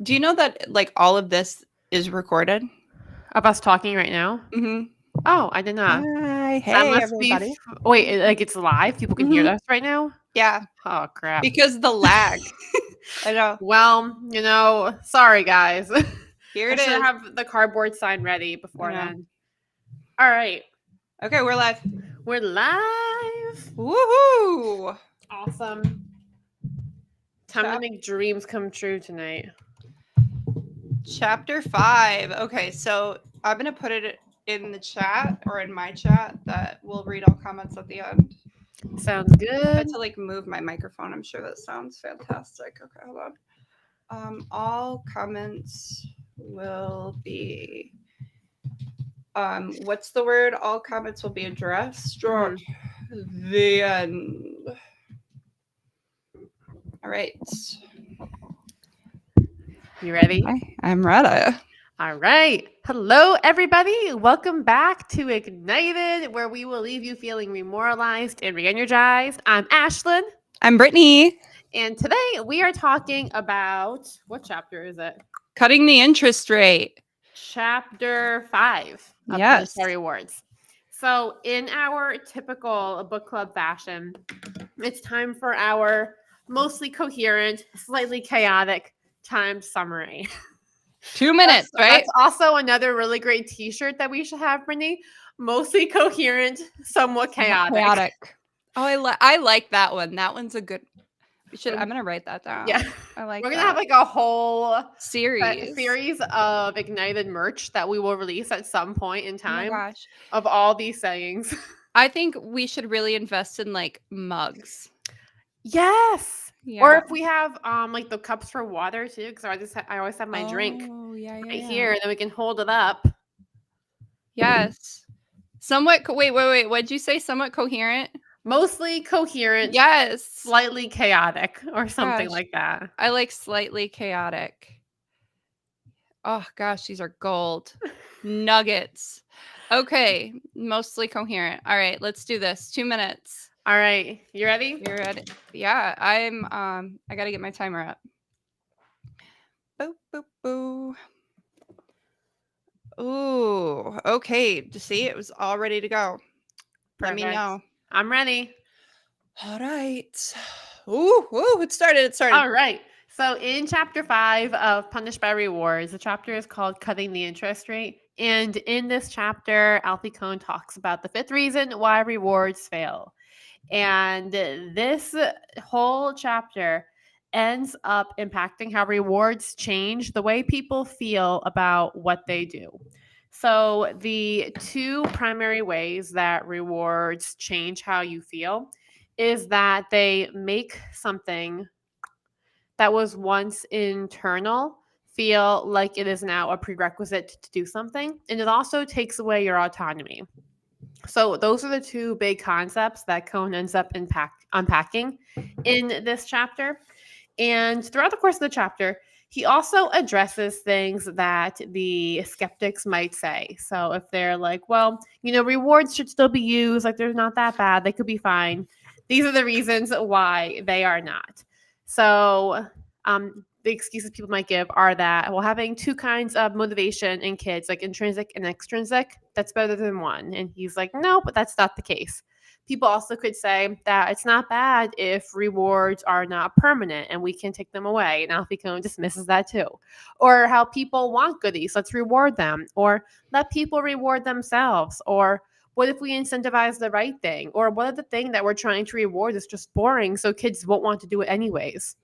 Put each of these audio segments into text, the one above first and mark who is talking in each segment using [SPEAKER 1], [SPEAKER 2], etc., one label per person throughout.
[SPEAKER 1] Do you know that like all of this is recorded?
[SPEAKER 2] Of us talking right now?
[SPEAKER 1] Mm-hmm.
[SPEAKER 2] Oh, I did not.
[SPEAKER 1] Hi,
[SPEAKER 2] That
[SPEAKER 1] hey
[SPEAKER 2] must be.
[SPEAKER 1] everybody.
[SPEAKER 2] Wait, like it's live? People can hear
[SPEAKER 1] Mm-hmm.
[SPEAKER 2] us right now?
[SPEAKER 1] Yeah,
[SPEAKER 2] Oh, crap.
[SPEAKER 1] because the lag. I know.
[SPEAKER 2] Well, sorry, guys.
[SPEAKER 1] Here
[SPEAKER 2] I
[SPEAKER 1] it
[SPEAKER 2] should
[SPEAKER 1] is.
[SPEAKER 2] have the cardboard sign ready
[SPEAKER 1] I
[SPEAKER 2] before
[SPEAKER 1] know.
[SPEAKER 2] then. All right.
[SPEAKER 1] Okay, we're live.
[SPEAKER 2] We're live.
[SPEAKER 1] Woohoo!
[SPEAKER 2] Awesome. Time to make dreams come true tonight.
[SPEAKER 1] Chapter 5. Okay, so I'm gonna put it in the chat or in my chat that we'll read all comments at the end.
[SPEAKER 2] Sounds
[SPEAKER 1] I
[SPEAKER 2] good.
[SPEAKER 1] had to like move my microphone. I'm sure that sounds fantastic. Okay, hold on. All comments will be what's the word? All comments will be addressed or the end. All right.
[SPEAKER 2] You ready?
[SPEAKER 1] I'm ready.
[SPEAKER 2] All right. Hello, everybody. Welcome back to Ignited, where we will leave you feeling remoralized and re-energized. I'm Ashlyn.
[SPEAKER 1] I'm Brittany.
[SPEAKER 2] And today we are talking about, what chapter is it?
[SPEAKER 1] Cutting the interest rate.
[SPEAKER 2] Chapter 5 of
[SPEAKER 1] Yes.
[SPEAKER 2] Punishment Rewards. So in our typical book club fashion, it's time for our mostly coherent, slightly chaotic timed summary.
[SPEAKER 1] 2 minutes, right?
[SPEAKER 2] That's also another really great t-shirt that we should have, Brittany. Mostly coherent, somewhat chaotic.
[SPEAKER 1] Oh, I like that one. That one's a good. I'm gonna write that down.
[SPEAKER 2] Yeah.
[SPEAKER 1] I like.
[SPEAKER 2] We're gonna have like a whole
[SPEAKER 1] series
[SPEAKER 2] of Ignited merch that we will release at some point in time.
[SPEAKER 1] Oh my gosh.
[SPEAKER 2] Of all these sayings.
[SPEAKER 1] I think we should really invest in like mugs.
[SPEAKER 2] Yes.
[SPEAKER 1] Yeah.
[SPEAKER 2] Or if we have like the cups for water too, because I always have my drink here, and then we can hold it up.
[SPEAKER 1] Yes. Somewhat. Wait. What'd you say? Somewhat coherent.
[SPEAKER 2] Mostly coherent.
[SPEAKER 1] Yes.
[SPEAKER 2] Slightly chaotic or something like that.
[SPEAKER 1] I like slightly chaotic. Oh gosh, these are gold nuggets. Okay, mostly coherent. All right, let's do this. 2 minutes.
[SPEAKER 2] All right, you ready?
[SPEAKER 1] You're ready? Yeah, I'm. I gotta get my timer up. Boo boo boo. Ooh, okay. To see, it was all ready to go. Let me know.
[SPEAKER 2] I'm ready.
[SPEAKER 1] All right. Ooh, it started.
[SPEAKER 2] All right. So in chapter 5 of Punished by Rewards, the chapter is called Cutting the Interest Rate. And in this chapter, Alfie Kohn talks about the 5th reason why rewards fail. And this whole chapter ends up impacting how rewards change the way people feel about what they do. So the two primary ways that rewards change how you feel is that they make something that was once internal feel like it is now a prerequisite to do something. And it also takes away your autonomy. So those are the two big concepts that Kohn ends up unpacking in this chapter. And throughout the course of the chapter, he also addresses things that the skeptics might say. So if they're like, well, rewards should still be used, like they're not that bad, they could be fine. These are the reasons why they are not. So the excuses people might give are that, well, having two kinds of motivation in kids, like intrinsic and extrinsic, that's better than one. And he's like, no, but that's not the case. People also could say that it's not bad if rewards are not permanent and we can take them away. And Alfie Kohn dismisses that too. Or how people want goodies, let's reward them. Or let people reward themselves. Or what if we incentivize the right thing? Or what if the thing that we're trying to reward is just boring, so kids won't want to do it anyways?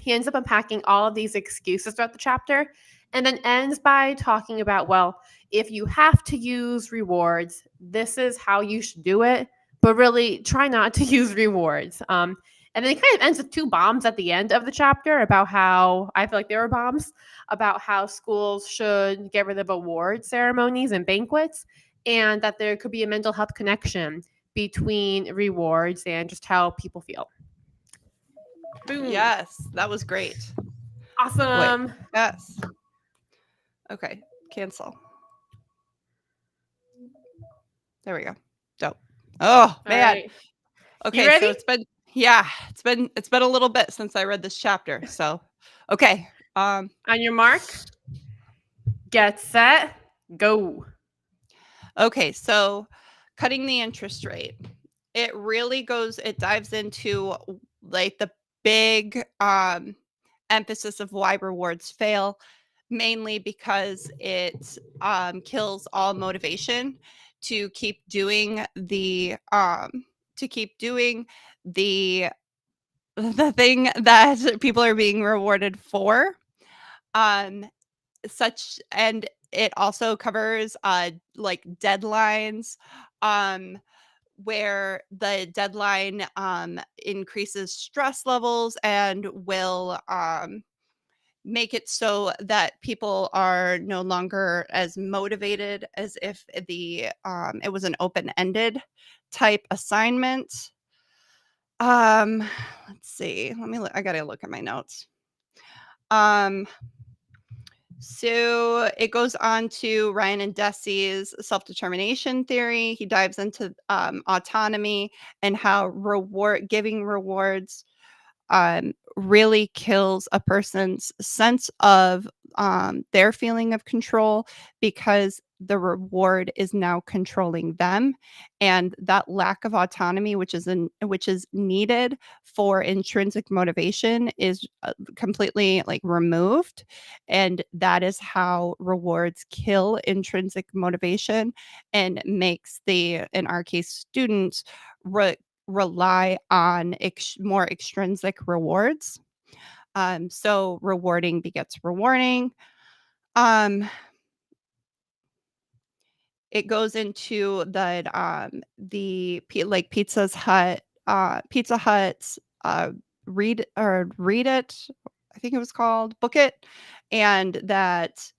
[SPEAKER 2] He ends up unpacking all of these excuses throughout the chapter and then ends by talking about, well, if you have to use rewards, this is how you should do it, but really try not to use rewards. And then he kind of ends with two bombs at the end of the chapter about how, I feel like they were bombs, about how schools should get rid of award ceremonies and banquets, and that there could be a mental health connection between rewards and just how people feel.
[SPEAKER 1] Boom. Yes, that was great.
[SPEAKER 2] Awesome.
[SPEAKER 1] Wait, yes. Okay, cancel. There we go. Dope. Oh, man.
[SPEAKER 2] Right.
[SPEAKER 1] Okay, so it's been a little bit since I read this chapter. So, okay, Um,
[SPEAKER 2] On your mark, get set, go.
[SPEAKER 1] okay, so cutting the interest rate. It dives into like the big emphasis of why rewards fail, mainly because it kills all motivation to keep doing the the thing that people are being rewarded for. Um, such and it also covers like deadlines, um where the deadline increases stress levels and will make it so that people are no longer as motivated as if it was an open-ended type assignment. um let's see, I gotta look at my notes. um So it goes on to Ryan and Desi's self-determination theory. He dives into autonomy and how giving rewards really kills a person's sense of their feeling of control, because the reward is now controlling them, and that lack of autonomy, which is needed for intrinsic motivation, is completely like removed, and that is how rewards kill intrinsic motivation and makes in our case, students rely on more extrinsic rewards. So rewarding begets rewarding. Um, it goes into like Pizza Hut's Read It, I think it was called Book It, and that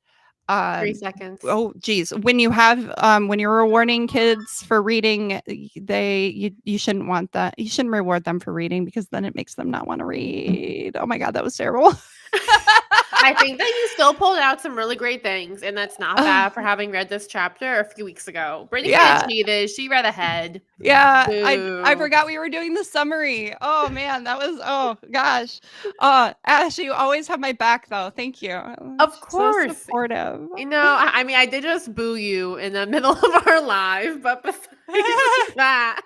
[SPEAKER 2] 3 seconds.
[SPEAKER 1] oh geez, when you're rewarding kids for reading, you shouldn't want that. You shouldn't reward them for reading, because then it makes them not want to read. Oh my god, that was terrible.
[SPEAKER 2] I think that you still pulled out some really great things, and that's not bad for having read this chapter a few weeks ago. Brittany
[SPEAKER 1] Yeah.
[SPEAKER 2] can't cheated. She read ahead.
[SPEAKER 1] Yeah, I
[SPEAKER 2] Boo.
[SPEAKER 1] forgot we were doing the summary. Oh man, oh gosh. Ash, you always have my back though. Thank you.
[SPEAKER 2] Of
[SPEAKER 1] So
[SPEAKER 2] course.
[SPEAKER 1] supportive.
[SPEAKER 2] You know, I mean, I did just boo you in the middle of our live, but besides that,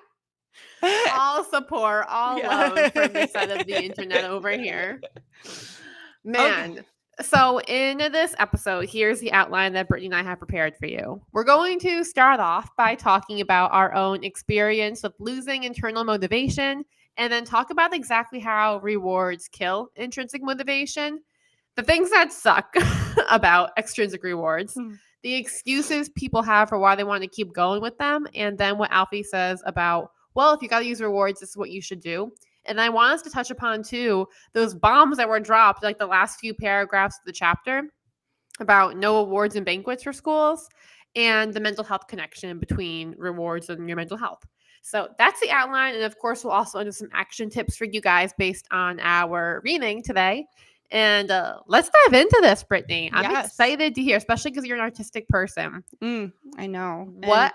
[SPEAKER 2] all support, all love from this side of the internet over here. Man. So, in this episode, here's the outline that Brittany and I have prepared for you. We're going to start off by talking about our own experience with losing internal motivation, and then talk about exactly how rewards kill intrinsic motivation, the things that suck about extrinsic rewards, the excuses people have for why they want to keep going with them, and then what Alfie says about, well, if you got to use rewards, this is what you should do. And I want us to touch upon, too, those bombs that were dropped, like the last few paragraphs of the chapter about no awards and banquets for schools, and the mental health connection between rewards and your mental health. So that's the outline. And of course, we'll also do some action tips for you guys based on our reading today. And let's dive into this, Brittany. I'm
[SPEAKER 1] Yes.
[SPEAKER 2] excited to hear, especially because you're an artistic person.
[SPEAKER 1] I know.
[SPEAKER 2] What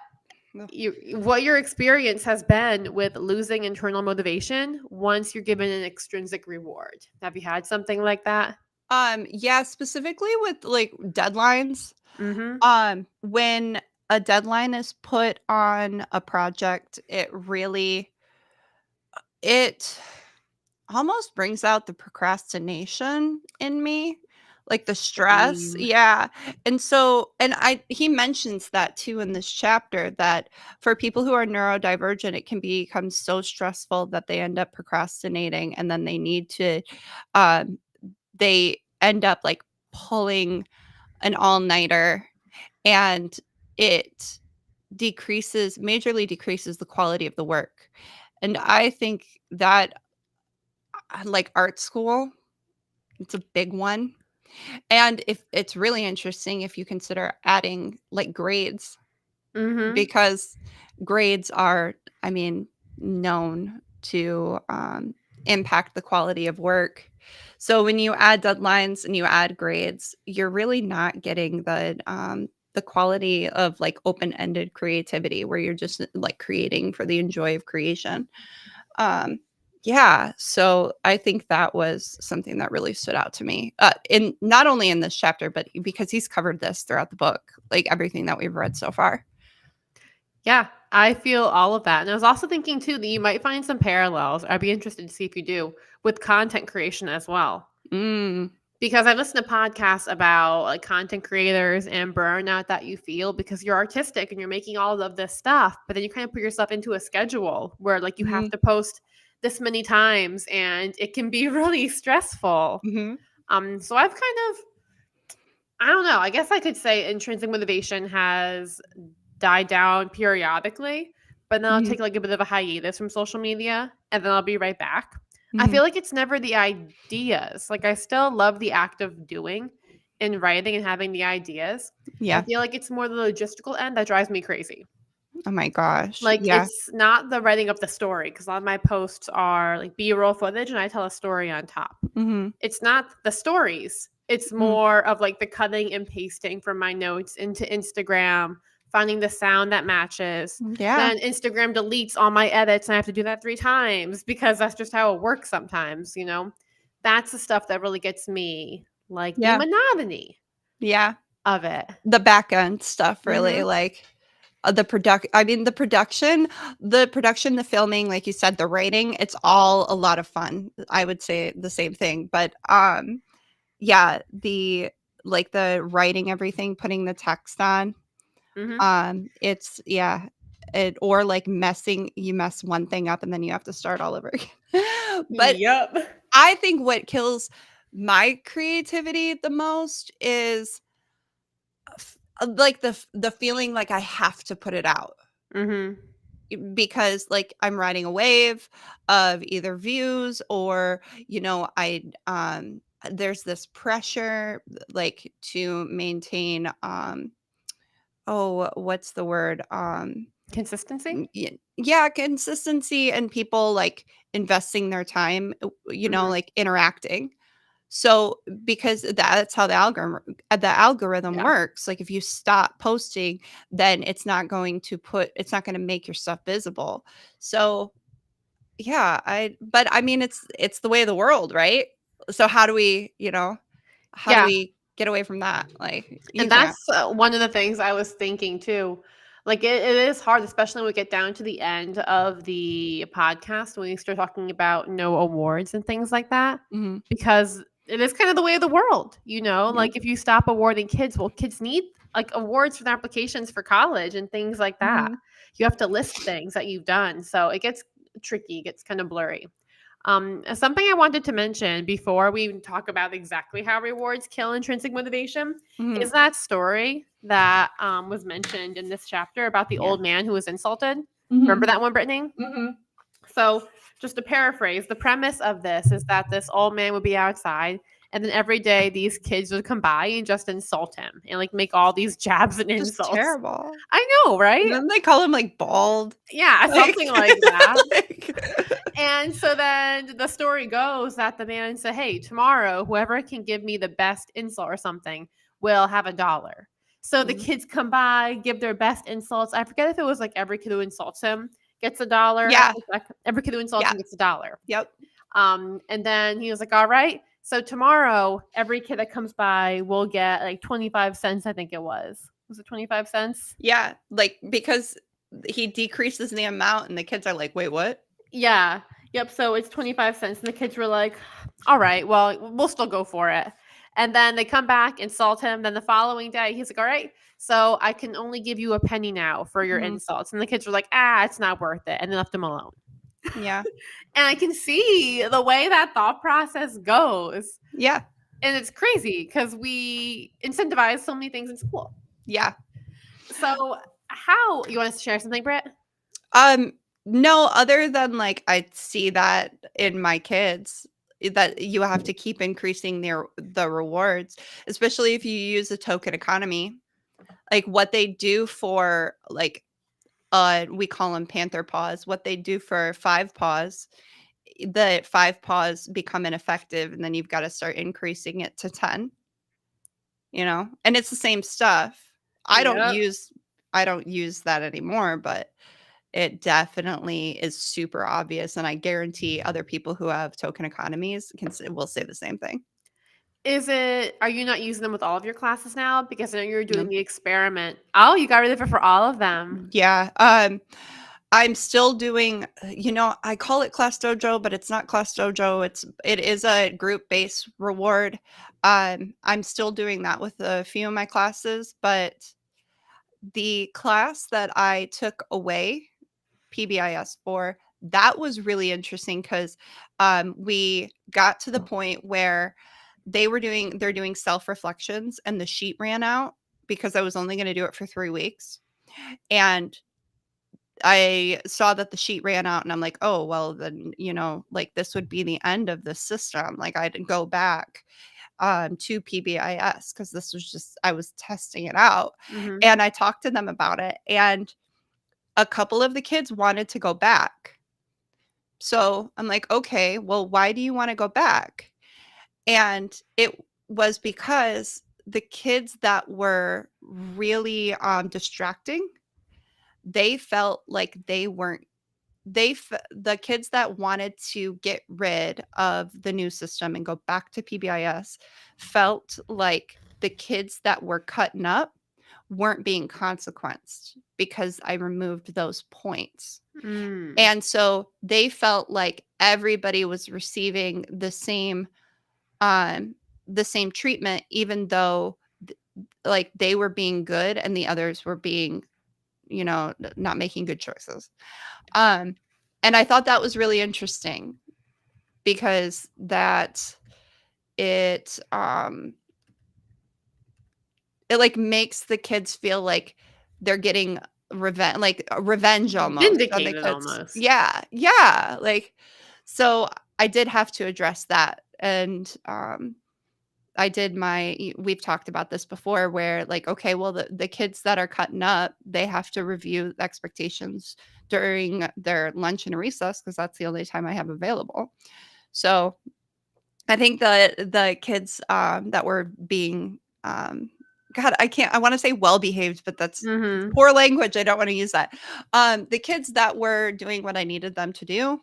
[SPEAKER 2] your experience has been with losing internal motivation once you're given an extrinsic reward. Have you had something like that?
[SPEAKER 1] Yeah, specifically with like deadlines.
[SPEAKER 2] Mm-hmm.
[SPEAKER 1] When a deadline is put on a project, it almost brings out the procrastination in me, like the stress.
[SPEAKER 2] Same.
[SPEAKER 1] Yeah. And he mentions that too in this chapter, that for people who are neurodivergent, it can become so stressful that they end up procrastinating, and then they end up like pulling an all-nighter, and it majorly decreases the quality of the work. And I think that like art school, it's a big one. And if it's really interesting if you consider adding like grades, because grades are, I mean, known to impact the quality of work. So when you add deadlines and you add grades, you're really not getting the quality of like open-ended creativity, where you're just like creating for the enjoy of creation. Yeah, so I think that was something that really stood out to me, in not only in this chapter, but because he's covered this throughout the book, like everything that we've read so far.
[SPEAKER 2] Yeah, I feel all of that. And I was also thinking too that you might find some parallels. I'd be interested to see if you do with content creation as well.
[SPEAKER 1] Mm,
[SPEAKER 2] Because I listen to podcasts about like content creators and burnout that you feel because you're artistic and you're making all of this stuff, but then you kind of put yourself into a schedule where like you have
[SPEAKER 1] mhm,
[SPEAKER 2] to post this many times and it can be really stressful.
[SPEAKER 1] mhm,
[SPEAKER 2] So I've kind of I don't know, I guess I could say intrinsic motivation has died down periodically, but then I'll
[SPEAKER 1] mhm,
[SPEAKER 2] take like a bit of a hiatus from social media and then I'll be right back. I
[SPEAKER 1] mhm.
[SPEAKER 2] feel like it's never the ideas. Like I still love the act of doing and writing and having the ideas. I
[SPEAKER 1] Yeah.
[SPEAKER 2] feel like it's more the logistical end that drives me crazy.
[SPEAKER 1] Oh my gosh.
[SPEAKER 2] Like
[SPEAKER 1] Yeah.
[SPEAKER 2] it's not the writing of the story because a lot of my posts are like B-roll footage and I tell a story on top.
[SPEAKER 1] Mhm,
[SPEAKER 2] It's not the stories. It's
[SPEAKER 1] mhm.
[SPEAKER 2] more of like the cutting and pasting from my notes into Instagram, finding the sound that matches.
[SPEAKER 1] Yeah,
[SPEAKER 2] Then Instagram deletes all my edits and I have to do that 3 times because that's just how it works sometimes, you know? That's the stuff that really gets me, like the
[SPEAKER 1] yeah,
[SPEAKER 2] monotony
[SPEAKER 1] yeah.
[SPEAKER 2] of it.
[SPEAKER 1] The back end stuff really,
[SPEAKER 2] Mhm.
[SPEAKER 1] like, the production, the filming, like you said, the writing, it's all a lot of fun. I would say the same thing, but, yeah, the writing everything, putting the text on,
[SPEAKER 2] Mhm.
[SPEAKER 1] it's yeah, or, like, you mess one thing up and then you have to start all over again. But
[SPEAKER 2] Yep.
[SPEAKER 1] I think what kills my creativity the most is like the feeling like I have to put it out
[SPEAKER 2] Mhm.
[SPEAKER 1] because like I'm riding a wave of either views or I there's this pressure like to maintain oh what's the word
[SPEAKER 2] Consistency?
[SPEAKER 1] yeah, consistency and people like investing their time
[SPEAKER 2] Mhm.
[SPEAKER 1] like interacting. So, because that's how the algorithm
[SPEAKER 2] Yeah.
[SPEAKER 1] works, like, if you stop posting, then it's not gonna make your stuff visible. So, yeah, but I mean, it's the way of the world, right? So how do
[SPEAKER 2] Yeah.
[SPEAKER 1] we get away from that? Like, you
[SPEAKER 2] And
[SPEAKER 1] can't.
[SPEAKER 2] that's one of the things I was thinking too. Like it is hard, especially when we get down to the end of the podcast when we start talking about no awards and things like that,
[SPEAKER 1] Mhm.
[SPEAKER 2] because it is kind of the way of the world, you know.
[SPEAKER 1] Yeah.
[SPEAKER 2] Like if you stop awarding kids, well, kids need like awards for their applications for college and things like that.
[SPEAKER 1] Mhm.
[SPEAKER 2] You have to list things that you've done, so it gets tricky, it gets kind of blurry. Something I wanted to mention before we even talk about exactly how rewards kill intrinsic motivation
[SPEAKER 1] Mhm.
[SPEAKER 2] is that story that was mentioned in this chapter about the
[SPEAKER 1] Yeah.
[SPEAKER 2] old man who was insulted. Remember
[SPEAKER 1] Mhm.
[SPEAKER 2] that one, Brittany?
[SPEAKER 1] Mhm.
[SPEAKER 2] So, just to paraphrase, the premise of this is that this old man would be outside, and then every day these kids would come by and just insult him and like make all these jabs and
[SPEAKER 1] Just
[SPEAKER 2] insults.
[SPEAKER 1] terrible.
[SPEAKER 2] I know,
[SPEAKER 1] And
[SPEAKER 2] right?
[SPEAKER 1] then they call him, like, bald.
[SPEAKER 2] Yeah,
[SPEAKER 1] Like
[SPEAKER 2] something like that.
[SPEAKER 1] like
[SPEAKER 2] And so then the story goes that the man said, "Hey, tomorrow, whoever can give me the best insult or something will have $1." So the
[SPEAKER 1] Mhm.
[SPEAKER 2] kids come by, give their best insults. I forget if it was like every kid who insults him gets $1.
[SPEAKER 1] Yeah.
[SPEAKER 2] Every kid who insults
[SPEAKER 1] Yeah.
[SPEAKER 2] him gets $1.
[SPEAKER 1] Yep.
[SPEAKER 2] And then he was like, "All right. So tomorrow, every kid that comes by will get like 25 cents, I think it was. Was it 25 cents?
[SPEAKER 1] Yeah, like, because he decreases the amount and the kids are like, "Wait, what?"
[SPEAKER 2] Yeah. Yep. So it's 25 cents. And the kids were like, all right, well, we'll still go for it. And then they come back, insult him. Then the following day, he's like, all right, so I can only give you a penny now for your
[SPEAKER 1] Mhm.
[SPEAKER 2] insults. And the kids were like, ah, it's not worth it. And they left him alone.
[SPEAKER 1] Yeah.
[SPEAKER 2] And I can see the way that thought process goes.
[SPEAKER 1] Yeah.
[SPEAKER 2] And it's crazy because we incentivize so many things in school.
[SPEAKER 1] Yeah.
[SPEAKER 2] So, how you want us to share something, Britt?
[SPEAKER 1] Um, no, other than, like, I see that in my kids, that you have to keep increasing the rewards, especially if you use a token economy. Like, what they do for, like, we call them Panther Paws, what they do for 5 Paws, the 5 Paws become ineffective, and then you've gotta start increasing it to 10. And it's the same stuff. I don't
[SPEAKER 2] Yep.
[SPEAKER 1] use I don't use that anymore, but it definitely is super obvious, and I guarantee other people who have token economies will say the same thing.
[SPEAKER 2] Are you not using them with all of your classes now? Because I know you're doing
[SPEAKER 1] No.
[SPEAKER 2] the experiment. Oh, you got rid of it for all of them.
[SPEAKER 1] Yeah. I'm still doing, I call it Class Dojo, but it's not Class Dojo. It is a group-based reward. I'm still doing that with a few of my classes, but the class that I took away PBIS for, that was really interesting because we got to the point where they're doing self-reflections and the sheet ran out because I was only going to do it for 3 weeks. And I saw that the sheet ran out and I'm like, "Oh, well then, like this would be the end of the system." Like I didn't go back to PBIS because this was just I was testing it out.
[SPEAKER 2] Mhm.
[SPEAKER 1] And I talked to them about it and a couple of the kids wanted to go back. So I'm like, "Okay, well, why do you want to go back?" And it was because the kids that were really distracting, they felt like they weren't the kids that wanted to get rid of the new system and go back to PBIS felt like the kids that were cutting up weren't being consequenced because I removed those points.
[SPEAKER 2] Mm.
[SPEAKER 1] And so they felt like everybody was receiving the same treatment even though like they were being good and the others were being not making good choices. And I thought that was really interesting because it it like makes the kids feel like they're getting revenge almost on the
[SPEAKER 2] Vindicated
[SPEAKER 1] kids.
[SPEAKER 2] almost.
[SPEAKER 1] Yeah, yeah. Like so I did have to address that. And we've talked about this before where like, okay, well, the kids that are cutting up, they have to review expectations during their lunch and recess because that's the only time I have available. So I think the kids that were being, God, I want to say well behaved, but that's
[SPEAKER 2] Mhm.
[SPEAKER 1] poor language. I don't want to use that. The kids that were doing what I needed them to do,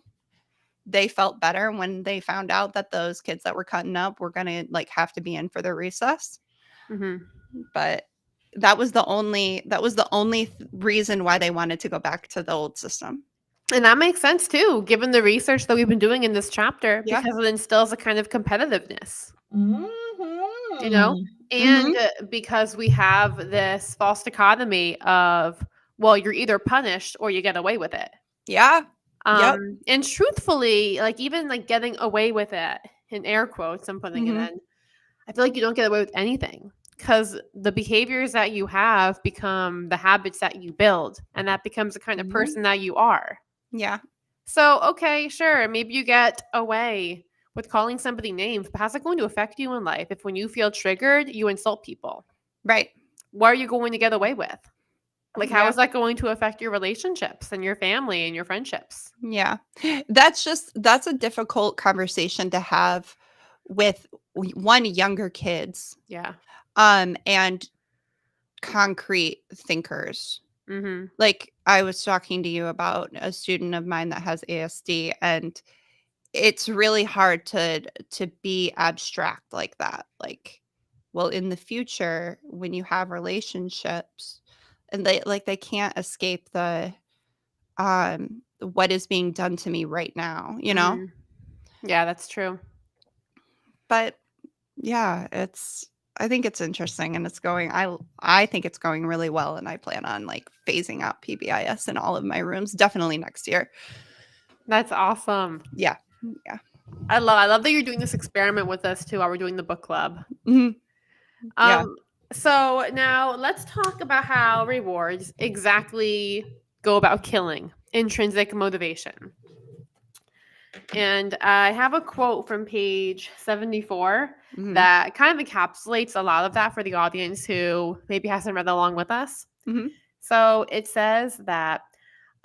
[SPEAKER 1] they felt better when they found out that those kids that were cutting up were going to like have to be in for their recess.
[SPEAKER 2] Mhm.
[SPEAKER 1] But that was the only reason why they wanted to go back to the old system.
[SPEAKER 2] And that makes sense too, given the research that we've been doing in this chapter,
[SPEAKER 1] Yeah.
[SPEAKER 2] because it instills a kind of competitiveness, you know?
[SPEAKER 3] Mhm.
[SPEAKER 2] And
[SPEAKER 1] Mhm.
[SPEAKER 2] because we have this false dichotomy of, well, you're either punished or you get away with it.
[SPEAKER 1] Yeah. Yep.
[SPEAKER 2] And truthfully, like even like getting away with it, in air quotes, I'm putting it
[SPEAKER 1] Mhm.
[SPEAKER 2] in, I feel like you don't get away with anything because the behaviors that you have become the habits that you build, and that becomes the kind of
[SPEAKER 1] Mhm.
[SPEAKER 2] person that you are.
[SPEAKER 1] Yeah.
[SPEAKER 2] So, okay, sure, maybe you get away with calling somebody names, but how's that going to affect you in life if when you feel triggered, you insult people?
[SPEAKER 1] Right.
[SPEAKER 2] What are you going to get away with? Like, how
[SPEAKER 1] Yeah.
[SPEAKER 2] is that going to affect your relationships and your family and your friendships?
[SPEAKER 1] Yeah. That's a difficult conversation to have with one younger kids
[SPEAKER 2] Yeah.
[SPEAKER 1] and concrete thinkers.
[SPEAKER 2] Mm-hmm.
[SPEAKER 1] Like I was talking to you about a student of mine that has ASD and it's really hard to be abstract like that. Like, well, in the future when you have relationships and they can't escape what is being done to me right now, you know?
[SPEAKER 2] Mm-hmm. Yeah, that's true.
[SPEAKER 1] But yeah, I think it's interesting and I think it's going really well and I plan on like phasing out PBIS in all of my rooms definitely next year.
[SPEAKER 2] That's awesome.
[SPEAKER 1] Yeah. Yeah.
[SPEAKER 2] I love that you're doing this experiment with us too while we're doing the book club.
[SPEAKER 1] Mhm. Yeah.
[SPEAKER 2] So now let's talk about how rewards exactly go about killing intrinsic motivation. And I have a quote from page 74
[SPEAKER 1] Mhm.
[SPEAKER 2] that kind of encapsulates a lot of that for the audience who maybe hasn't read along with us.
[SPEAKER 1] Mhm.
[SPEAKER 2] So it says that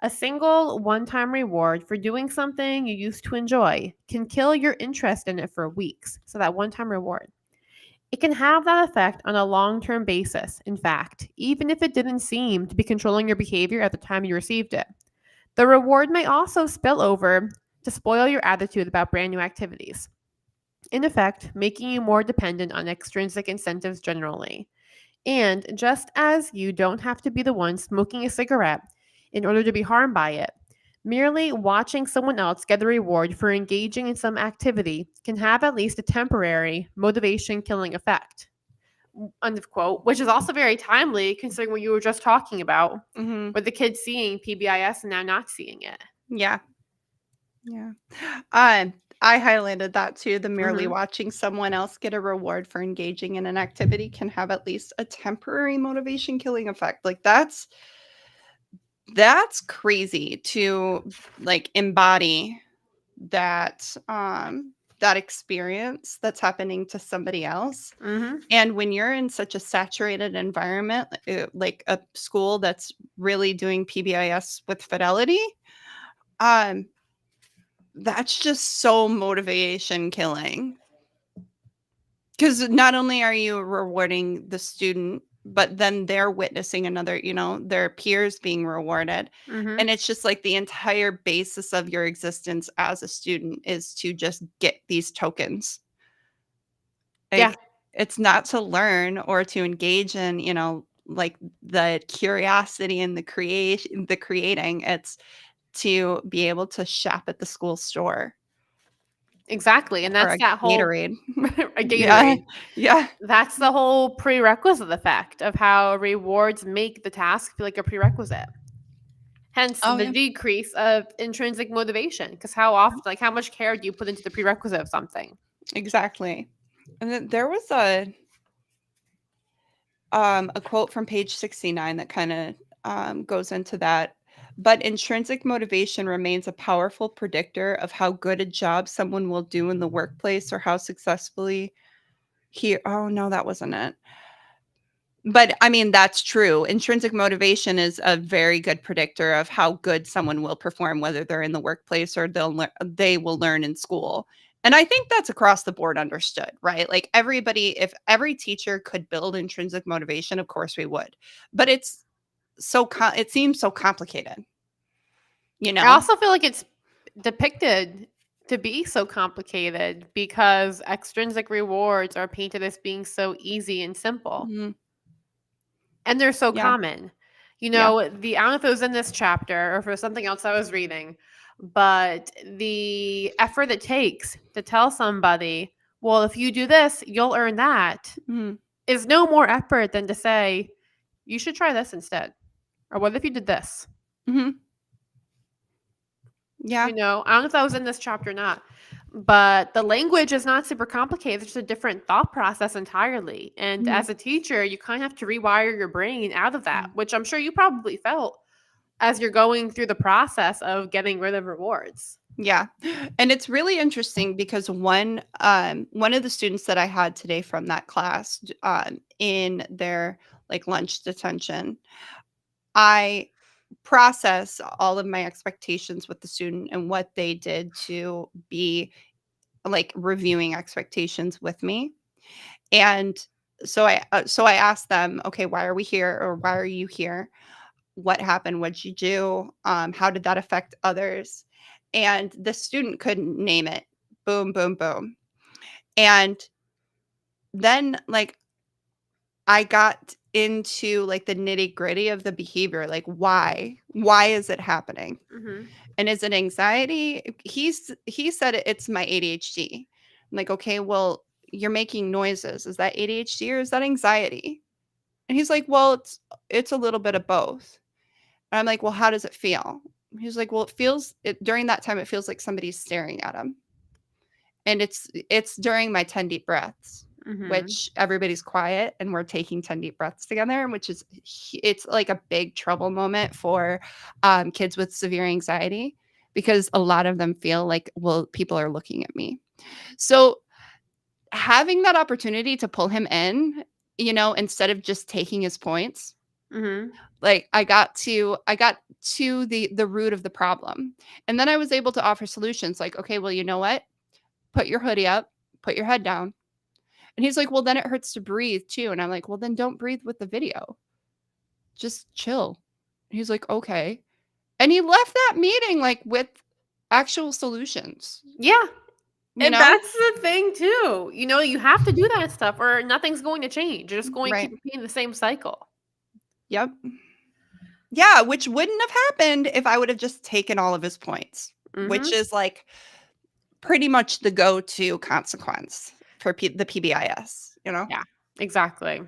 [SPEAKER 2] a single one-time reward for doing something you used to enjoy can kill your interest in it for weeks. So that one-time reward. It can have that effect on a long-term basis, in fact, even if it didn't seem to be controlling your behavior at the time you received it. The reward may also spill over to spoil your attitude about brand new activities, in effect, making you more dependent on extrinsic incentives generally. And just as you don't have to be the one smoking a cigarette in order to be harmed by it, merely watching someone else get a reward for engaging in some activity can have at least a temporary motivation killing effect. End of quote, which is also very timely considering what you were just talking about
[SPEAKER 1] Mhm.
[SPEAKER 2] with the kids seeing PBIS and now not seeing it.
[SPEAKER 1] Yeah. Yeah. Um, I highlighted that too. The merely
[SPEAKER 2] Hmm.
[SPEAKER 1] watching someone else get a reward for engaging in an activity can have at least a temporary motivation killing effect. Like that's crazy to like embody that that experience that's happening to somebody else.
[SPEAKER 2] Hmm.
[SPEAKER 1] And when you're in such a saturated environment, like a school that's really doing PBIS with fidelity, um, that's just so motivation killing. Because not only are you rewarding the student, but then they're witnessing another, their peers being rewarded.
[SPEAKER 2] Hmm.
[SPEAKER 1] And it's just like the entire basis of your existence as a student is to just get these tokens.
[SPEAKER 2] Yeah,
[SPEAKER 1] Like, it's not to learn or to engage in, like the curiosity and the creating. It's to be able to shop at the school store
[SPEAKER 2] exactly. And
[SPEAKER 1] for
[SPEAKER 2] that's
[SPEAKER 1] a
[SPEAKER 2] that whole
[SPEAKER 1] Gatorade.
[SPEAKER 2] a
[SPEAKER 1] Yeah.
[SPEAKER 2] Gatorade.
[SPEAKER 1] Yeah.
[SPEAKER 2] That's the whole prerequisite effect of how rewards make the task feel like a prerequisite. Hence
[SPEAKER 1] Oh,
[SPEAKER 2] the
[SPEAKER 1] yeah.
[SPEAKER 2] decrease of intrinsic motivation. Because how often, like, how much care do you put into the prerequisite of something?
[SPEAKER 1] Exactly. And then there was a quote from page 69 that kind of goes into that. But intrinsic motivation remains a powerful predictor of how good a job someone will do in the workplace or how successfully he. Oh, no, that wasn't it. But I mean, that's true. Intrinsic motivation is a very good predictor of how good someone will perform, whether they're in the workplace or they will learn in school. And I think that's across the board understood, right? Like everybody, if every teacher could build intrinsic motivation, of course we would. But it seems so complicated, you
[SPEAKER 2] I
[SPEAKER 1] know?
[SPEAKER 2] also feel like it's depicted to be so complicated because extrinsic rewards are painted as being so easy and simple.
[SPEAKER 1] Mhm.
[SPEAKER 2] And they're so
[SPEAKER 1] Yeah,
[SPEAKER 2] common.
[SPEAKER 1] yeah,
[SPEAKER 2] I don't know if it was in this chapter or if it was something else I was reading, but the effort it takes to tell somebody, well, if you do this, you'll earn that,
[SPEAKER 1] mhm,
[SPEAKER 2] is no more effort than to say, you should try this instead. Or what if you did this?
[SPEAKER 1] mhm. Yeah,
[SPEAKER 2] I don't know if that was in this chapter or not, but the language is not super complicated. It's just a different thought process entirely. And
[SPEAKER 1] mhm,
[SPEAKER 2] as a teacher, you kind of have to rewire your brain out of that,
[SPEAKER 1] mm.
[SPEAKER 2] which I'm sure you probably felt as you're going through the process of getting rid of rewards.
[SPEAKER 1] Yeah. And it's really interesting because one of the students that I had today from that class in their like lunch detention, I process all of my expectations with the student and what they did to be like reviewing expectations with me. And so I asked them, okay, why are we here, or why are you here? What happened? What'd you do? How did that affect others? And the student couldn't name it. Boom, boom, boom. And then like I got into like the nitty gritty of the behavior. Like why is it happening?
[SPEAKER 2] Hmm.
[SPEAKER 1] And is it anxiety? He said it's my ADHD. I'm like, okay, well, you're making noises. Is that ADHD or is that anxiety? And he's like, well, it's a little bit of both. And I'm like, well, how does it feel? He's like, well, during that time, it feels like somebody's staring at him. And it's during my 10 deep breaths,
[SPEAKER 2] Hmm.
[SPEAKER 1] which everybody's quiet and we're taking 10 deep breaths together, which it's like a big trouble moment for kids with severe anxiety because a lot of them feel like, well, people are looking at me. So having that opportunity to pull him in, instead of just taking his points,
[SPEAKER 2] Hmm.
[SPEAKER 1] like I got to the root of the problem. And then I was able to offer solutions like, okay, well, you know what? Put your hoodie up, put your head down. And he's like, well, then it hurts to breathe too. And I'm like, well, then don't breathe with the video. Just chill. And he's like, okay. And he left that meeting like with actual solutions,
[SPEAKER 2] Yeah.
[SPEAKER 1] you
[SPEAKER 2] And
[SPEAKER 1] know?
[SPEAKER 2] that's the thing too. You have to do that stuff or nothing's going to change. You're just going to
[SPEAKER 1] Right.
[SPEAKER 2] keep repeating the same cycle.
[SPEAKER 1] Yep. Yeah, which wouldn't have happened if I would have just taken all of his points, which
[SPEAKER 2] Mhm.
[SPEAKER 1] is like pretty much the go-to consequence for the PBIS, you know?
[SPEAKER 2] Yeah. Exactly.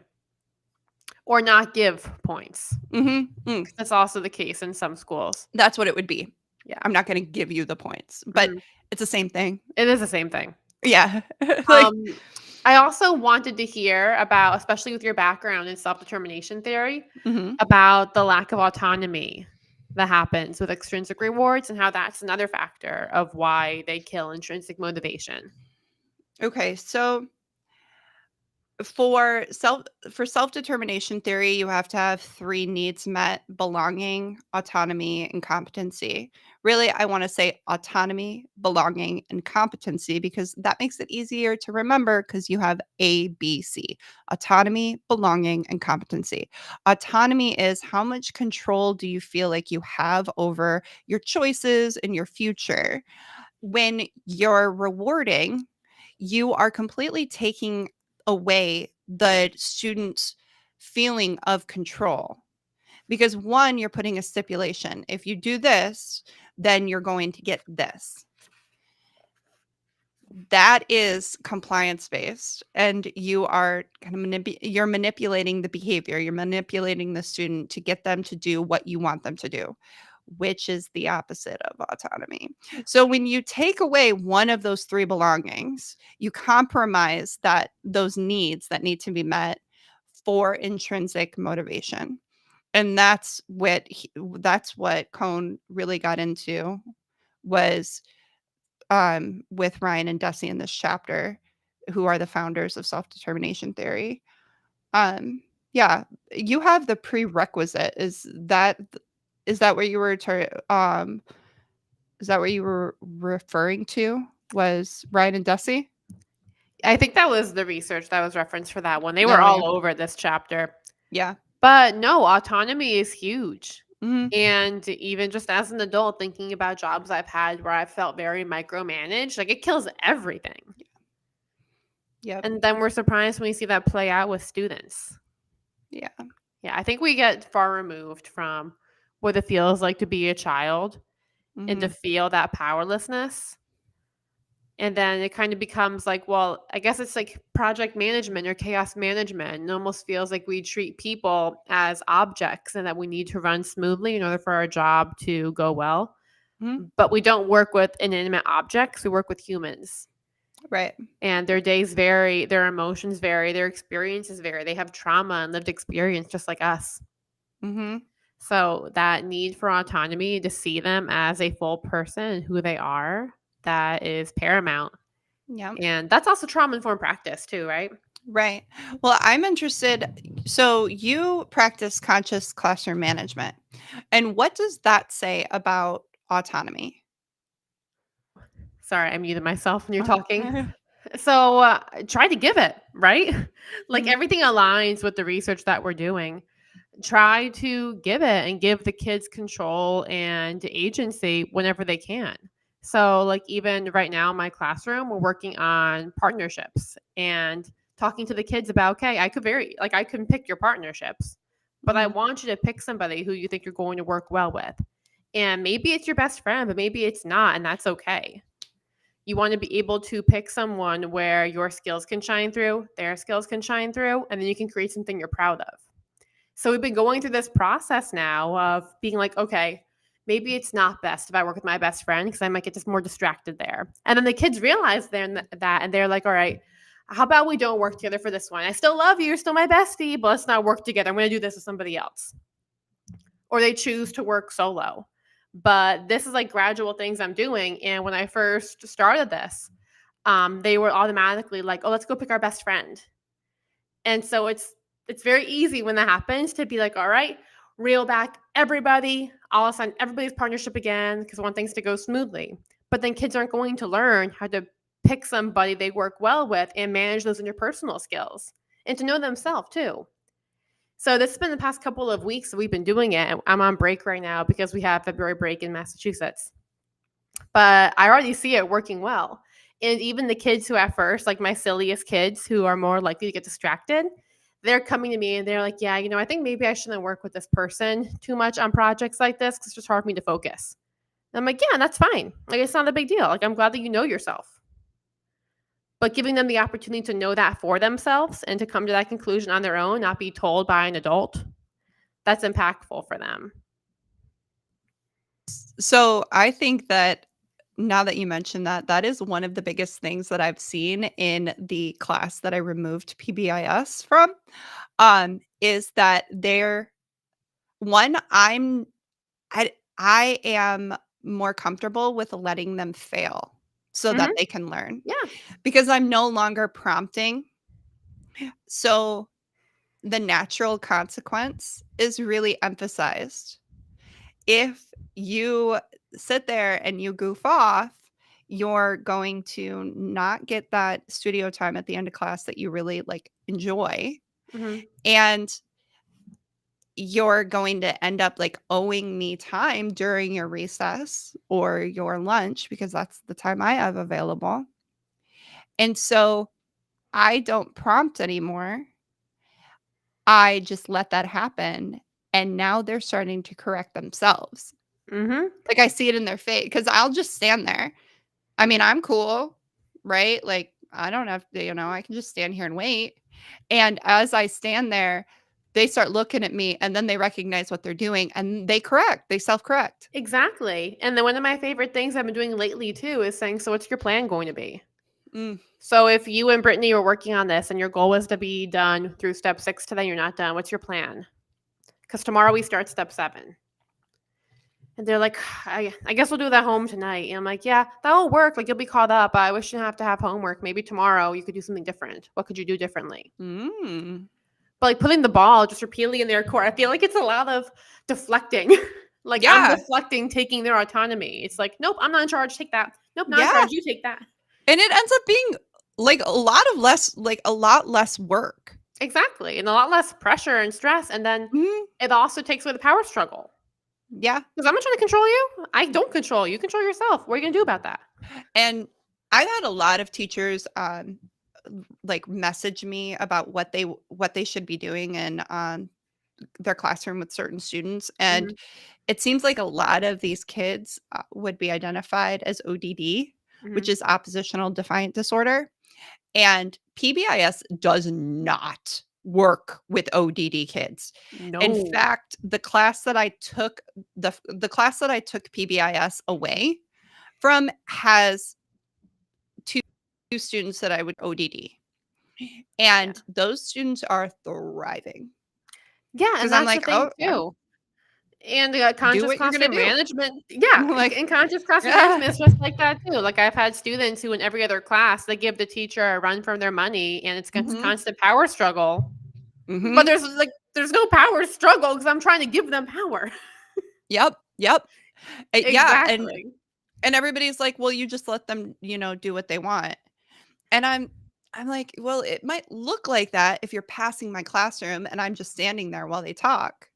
[SPEAKER 2] Or not give points.
[SPEAKER 1] Mhm. Mm.
[SPEAKER 2] That's also the case in some schools.
[SPEAKER 1] That's what it would be.
[SPEAKER 2] Yeah.
[SPEAKER 1] I'm not gonna give you the points, but
[SPEAKER 2] Mhm.
[SPEAKER 1] it's the same thing.
[SPEAKER 2] It is the same thing.
[SPEAKER 1] Yeah. Like
[SPEAKER 2] Um, I also wanted to hear about, especially with your background in self-determination theory,
[SPEAKER 1] mhm.
[SPEAKER 2] about the lack of autonomy that happens with extrinsic rewards and how that's another factor of why they kill intrinsic motivation.
[SPEAKER 1] Okay, so for self-determination theory, you have to have 3 needs met: belonging, autonomy, and competency. Really, I wanna say autonomy, belonging, and competency because that makes it easier to remember because you have A, B, C. Autonomy, belonging, and competency. Autonomy is how much control do you feel like you have over your choices and your future. When you're rewarding, you are completely taking away the student's feeling of control because one, you're putting a stipulation. If you do this, then you're going to get this. That is compliance based, and you are kind of you're manipulating the behavior. You're manipulating the student to get them to do what you want them to do, which is the opposite of autonomy. So when you take away one of those 3 belongings, you compromise those needs that need to be met for intrinsic motivation. And that's what Cohn really got into was with Ryan and Deci in this chapter, who are the founders of self-determination theory. Um, yeah, you have the prerequisite. Is that what you were is that what you were referring to? Was Ryan and Deci?
[SPEAKER 2] I think that was the research that was referenced for that one. They were
[SPEAKER 1] No, yeah.
[SPEAKER 2] all over this chapter.
[SPEAKER 1] Yeah.
[SPEAKER 2] But no, autonomy is huge.
[SPEAKER 1] Mhm.
[SPEAKER 2] And even just as an adult, thinking about jobs I've had where I felt very micromanaged, like it kills everything.
[SPEAKER 1] Yep.
[SPEAKER 2] And then we're surprised when we see that play out with students.
[SPEAKER 1] Yeah.
[SPEAKER 2] Yeah, I think we get far removed from what it feels like to be a child and to
[SPEAKER 1] Mhm.
[SPEAKER 2] feel that powerlessness. And then it kind of becomes like, well, I guess it's like project management or chaos management. It almost feels like we treat people as objects and that we need to run smoothly in order for our job to go well.
[SPEAKER 1] Mhm.
[SPEAKER 2] But we don't work with inanimate objects, we work with humans.
[SPEAKER 1] Right.
[SPEAKER 2] And their days vary, their emotions vary, their experiences vary. They have trauma and lived experience just like us.
[SPEAKER 1] Mhm.
[SPEAKER 2] So that need for autonomy to see them as a full person and who they are, that is paramount.
[SPEAKER 1] Yeah.
[SPEAKER 2] And that's also trauma informed practice too, right?
[SPEAKER 1] Right. Well, I'm interested. So you practice conscious classroom management. And what does that say about autonomy?
[SPEAKER 2] Sorry, I muted myself when you're
[SPEAKER 1] Uh-huh.
[SPEAKER 2] talking. So try to give it, right? Like
[SPEAKER 1] Mhm.
[SPEAKER 2] everything aligns with the research that we're doing. Try to give it and give the kids control and agency whenever they can. So, like, even right now in my classroom, we're working on partnerships and talking to the kids about, okay, I can pick your partnerships, but I
[SPEAKER 1] Mhm.
[SPEAKER 2] want you to pick somebody who you think you're going to work well with. And maybe it's your best friend, but maybe it's not, and that's okay. You want to be able to pick someone where your skills can shine through, their skills can shine through, and then you can create something you're proud of. So we've been going through this process now of being like, okay, maybe it's not best if I work with my best friend because I might get just more distracted there. And then the kids realize that and they're like, all right, how about we don't work together for this one? I still love you, you're still my bestie, but let's not work together. I'm going to do this with somebody else. Or they choose to work solo. But this is like gradual things I'm doing. And when I first started this, they were automatically like, oh, let's go pick our best friend. And so it's very easy when that happens to be like, all right, reel back everybody, all of a sudden everybody's partnership again because I want things to go smoothly. But then kids aren't going to learn how to pick somebody they work well with and manage those interpersonal skills and to know themselves too. So this has been the past couple of weeks that we've been doing it. I'm on break right now because we have February break in Massachusetts. But I already see it working well. And even the kids who at first, like my silliest kids who are more likely to get distracted, they're coming to me and they're like, yeah, I think maybe I shouldn't work with this person too much on projects like this because it's just hard for me to focus. And I'm like, yeah, that's fine. Like, it's not a big deal. Like, I'm glad that you know yourself. But giving them the opportunity to know that for themselves and to come to that conclusion on their own, not be told by an adult, that's impactful for them.
[SPEAKER 1] So I think that now that you mentioned that, that is one of the biggest things that I've seen in the class that I removed PBIS from, is that they're one, I am more comfortable with letting them fail so that
[SPEAKER 2] Mhm.
[SPEAKER 1] they can learn
[SPEAKER 2] Yeah.
[SPEAKER 1] because I'm no longer prompting. So the natural consequence is really emphasized. If you sit there and you goof off, you're going to not get that studio time at the end of class that you really like enjoy.
[SPEAKER 2] Mhm.
[SPEAKER 1] And you're going to end up like owing me time during your recess or your lunch because that's the time I have available. And so I don't prompt anymore. I just let that happen. And now they're starting to correct themselves.
[SPEAKER 2] Mhm.
[SPEAKER 1] Like I see it in their face because I'll just stand there. I mean, I'm cool, right? Like I don't have to, I can just stand here and wait. And as I stand there, they start looking at me and then they recognize what they're doing and they self-correct.
[SPEAKER 2] Exactly. And then one of my favorite things I've been doing lately too is saying, so what's your plan going to be?
[SPEAKER 1] Mm,
[SPEAKER 2] So if you and Brittany were working on this and your goal was to be done through step 6 today, you're not done. What's your plan? Because tomorrow we start step 7. And they're like, I guess we'll do that home tonight. And I'm like, yeah, that'll work. Like, you'll be caught up. I wish you didn't have to have homework. Maybe tomorrow you could do something different. What could you do differently?
[SPEAKER 1] mm.
[SPEAKER 2] But like putting the ball just repeatedly in their court, I feel like it's a lot of deflecting. Like, I'm
[SPEAKER 1] Yeah.
[SPEAKER 2] deflecting, taking their autonomy. It's like, nope, I'm not in charge. Take that. Nope, not in
[SPEAKER 1] Yeah.
[SPEAKER 2] charge. You take that.
[SPEAKER 1] And it ends up being like a lot less work.
[SPEAKER 2] Exactly. And a lot less pressure and stress. And then
[SPEAKER 1] Mhm.
[SPEAKER 2] it also takes away the power struggle.
[SPEAKER 1] Yeah.
[SPEAKER 2] Because I'm not trying to control you. I don't control you. You control yourself. What are you going to do about that?
[SPEAKER 1] And I've had a lot of teachers like message me about what they should be doing in their classroom with certain students. And
[SPEAKER 2] Mhm.
[SPEAKER 1] it seems like a lot of these kids would be identified as ODD, which
[SPEAKER 2] Mhm.
[SPEAKER 1] is oppositional defiant disorder. And PBIS does not work with ODD kids. In
[SPEAKER 2] No.
[SPEAKER 1] fact, the class that I took the class that I took PBIS away from has two students that I would ODD.
[SPEAKER 2] Yeah.
[SPEAKER 1] And those students are thriving
[SPEAKER 2] Yeah,
[SPEAKER 1] because
[SPEAKER 2] and
[SPEAKER 1] I'm
[SPEAKER 2] that's the
[SPEAKER 1] like,
[SPEAKER 2] thing
[SPEAKER 1] "Oh, yeah,
[SPEAKER 2] too. And
[SPEAKER 1] do
[SPEAKER 2] conscious
[SPEAKER 1] what you're gonna
[SPEAKER 2] classroom
[SPEAKER 1] do."
[SPEAKER 2] management, yeah,
[SPEAKER 1] Like,
[SPEAKER 2] and conscious classroom
[SPEAKER 1] yeah.
[SPEAKER 2] management is just like that too. Like, I've had students who in every other class, they give the teacher a run for their money, and it's
[SPEAKER 1] Mhm,
[SPEAKER 2] constant power struggle. But
[SPEAKER 1] mhm.
[SPEAKER 2] there's no power struggle because 'cause I'm trying to give them power.
[SPEAKER 1] Yep, yep. Yeah,
[SPEAKER 2] Exactly.
[SPEAKER 1] and everybody's like, "Well, you just let them, do what they want." And I'm like, "Well, it might look like that if you're passing my classroom and I'm just standing there while they talk,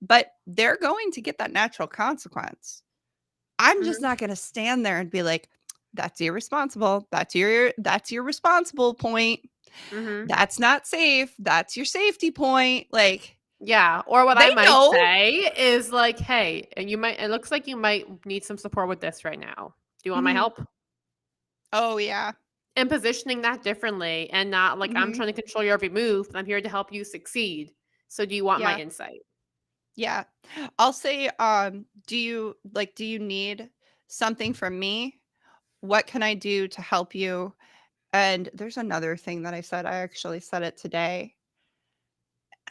[SPEAKER 1] but they're going to get that natural consequence. I'm just
[SPEAKER 2] Mhm,
[SPEAKER 1] not gonna stand there and be like, 'That's irresponsible. That's your responsible point.
[SPEAKER 2] mhm.
[SPEAKER 1] That's not safe. That's your safety point.'" Like,
[SPEAKER 2] Yeah, or what I
[SPEAKER 1] they
[SPEAKER 2] might
[SPEAKER 1] know.
[SPEAKER 2] say is like, "Hey, and it looks like you might need some support with this right now. Do you want my
[SPEAKER 1] Mhm.
[SPEAKER 2] help?"
[SPEAKER 1] Oh, yeah.
[SPEAKER 2] And positioning that differently and not like, "I'm
[SPEAKER 1] Mhm.
[SPEAKER 2] trying to control your every move, but I'm here to help you succeed. So do you want my
[SPEAKER 1] Yeah.
[SPEAKER 2] insight?"
[SPEAKER 1] Yeah. I'll say, do you need something from me? What can I do to help you? And there's another thing that I said. I actually said it today.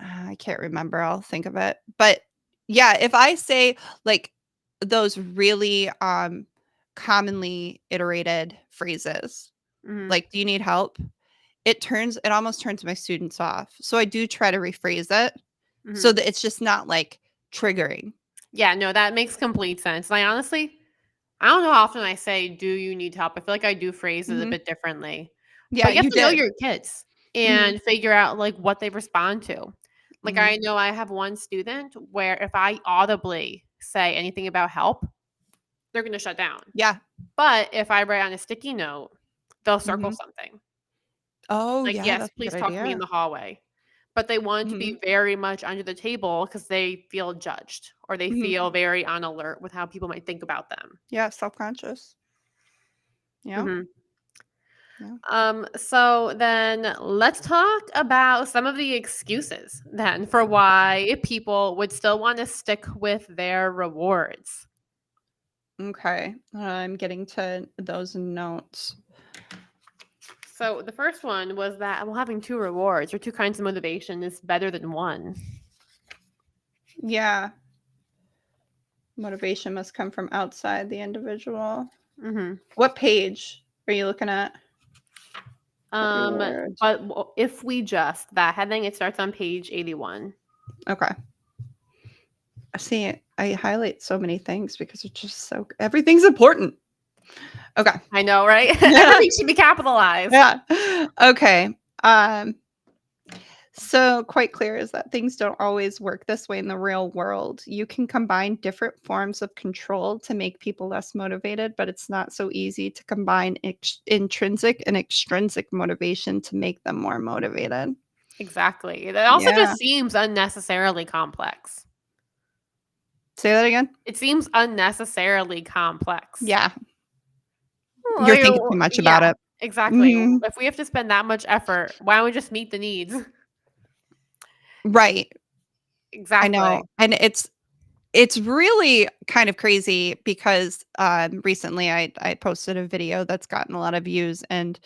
[SPEAKER 1] I can't remember. I'll think of it. But yeah, if I say like those really commonly iterated phrases,
[SPEAKER 2] Mhm,
[SPEAKER 1] like, "Do you need help?" It almost turns my students off. So I do try to rephrase it so
[SPEAKER 2] mhm.
[SPEAKER 1] that it's just not like triggering.
[SPEAKER 2] Yeah, no, that makes complete sense. And I don't know how often I say, "Do you need help?" I feel like I do phrase it a
[SPEAKER 1] Mhm.
[SPEAKER 2] bit differently.
[SPEAKER 1] Yeah,
[SPEAKER 2] But you have
[SPEAKER 1] you
[SPEAKER 2] to know
[SPEAKER 1] did.
[SPEAKER 2] your kids
[SPEAKER 1] Mhm.
[SPEAKER 2] and figure out, like, what they respond to. Like,
[SPEAKER 1] Mhm.
[SPEAKER 2] I know I have one student where if I audibly say anything about help, they're gonna shut down.
[SPEAKER 1] Yeah.
[SPEAKER 2] But if I write on a sticky note, they'll circle
[SPEAKER 1] Mhm.
[SPEAKER 2] something.
[SPEAKER 1] Oh,
[SPEAKER 2] Like,
[SPEAKER 1] yeah,
[SPEAKER 2] "Yes,
[SPEAKER 1] that's a
[SPEAKER 2] please
[SPEAKER 1] good
[SPEAKER 2] talk to me in
[SPEAKER 1] idea.
[SPEAKER 2] the hallway." But they want to
[SPEAKER 1] Mhm.
[SPEAKER 2] be very much under the table because they feel judged or they
[SPEAKER 1] Mhm.
[SPEAKER 2] feel very on alert with how people might think about them.
[SPEAKER 1] Yeah, self-conscious. Yeah,
[SPEAKER 2] Mhm.
[SPEAKER 1] yeah.
[SPEAKER 2] So then let's talk about some of the excuses then for why people would still want to stick with their rewards.
[SPEAKER 1] Okay, I'm getting to those notes.
[SPEAKER 2] So the first one was that, well, having two rewards or two kinds of motivation is better than one.
[SPEAKER 1] Yeah, motivation must come from outside the individual.
[SPEAKER 2] Hmm.
[SPEAKER 1] What page are you looking at?
[SPEAKER 2] Um,
[SPEAKER 1] Rewards.
[SPEAKER 2] but if we just that heading, it starts on page 81.
[SPEAKER 1] Okay. I see it. I highlight so many things because it's just so everything's important. Okay.
[SPEAKER 2] I know, right?
[SPEAKER 1] Yeah.
[SPEAKER 2] Everything should be capitalized.
[SPEAKER 1] Yeah. Okay. So quite clear is that things don't always work this way in the real world. You can combine different forms of control to make people less motivated, but it's not so easy to combine intrinsic and extrinsic motivation to make them more motivated.
[SPEAKER 2] Exactly. That also
[SPEAKER 1] Yeah.
[SPEAKER 2] just seems unnecessarily complex.
[SPEAKER 1] Say that again?
[SPEAKER 2] It seems unnecessarily complex.
[SPEAKER 1] Yeah. You're
[SPEAKER 2] Like,
[SPEAKER 1] thinking too much about
[SPEAKER 2] yeah,
[SPEAKER 1] it.
[SPEAKER 2] exactly.
[SPEAKER 1] Mhm.
[SPEAKER 2] If we have to spend that much effort, why don't we just meet the needs?
[SPEAKER 1] Right. I know.
[SPEAKER 2] Exactly.
[SPEAKER 1] And it's really kind of crazy because recently I posted a video that's gotten a lot of views and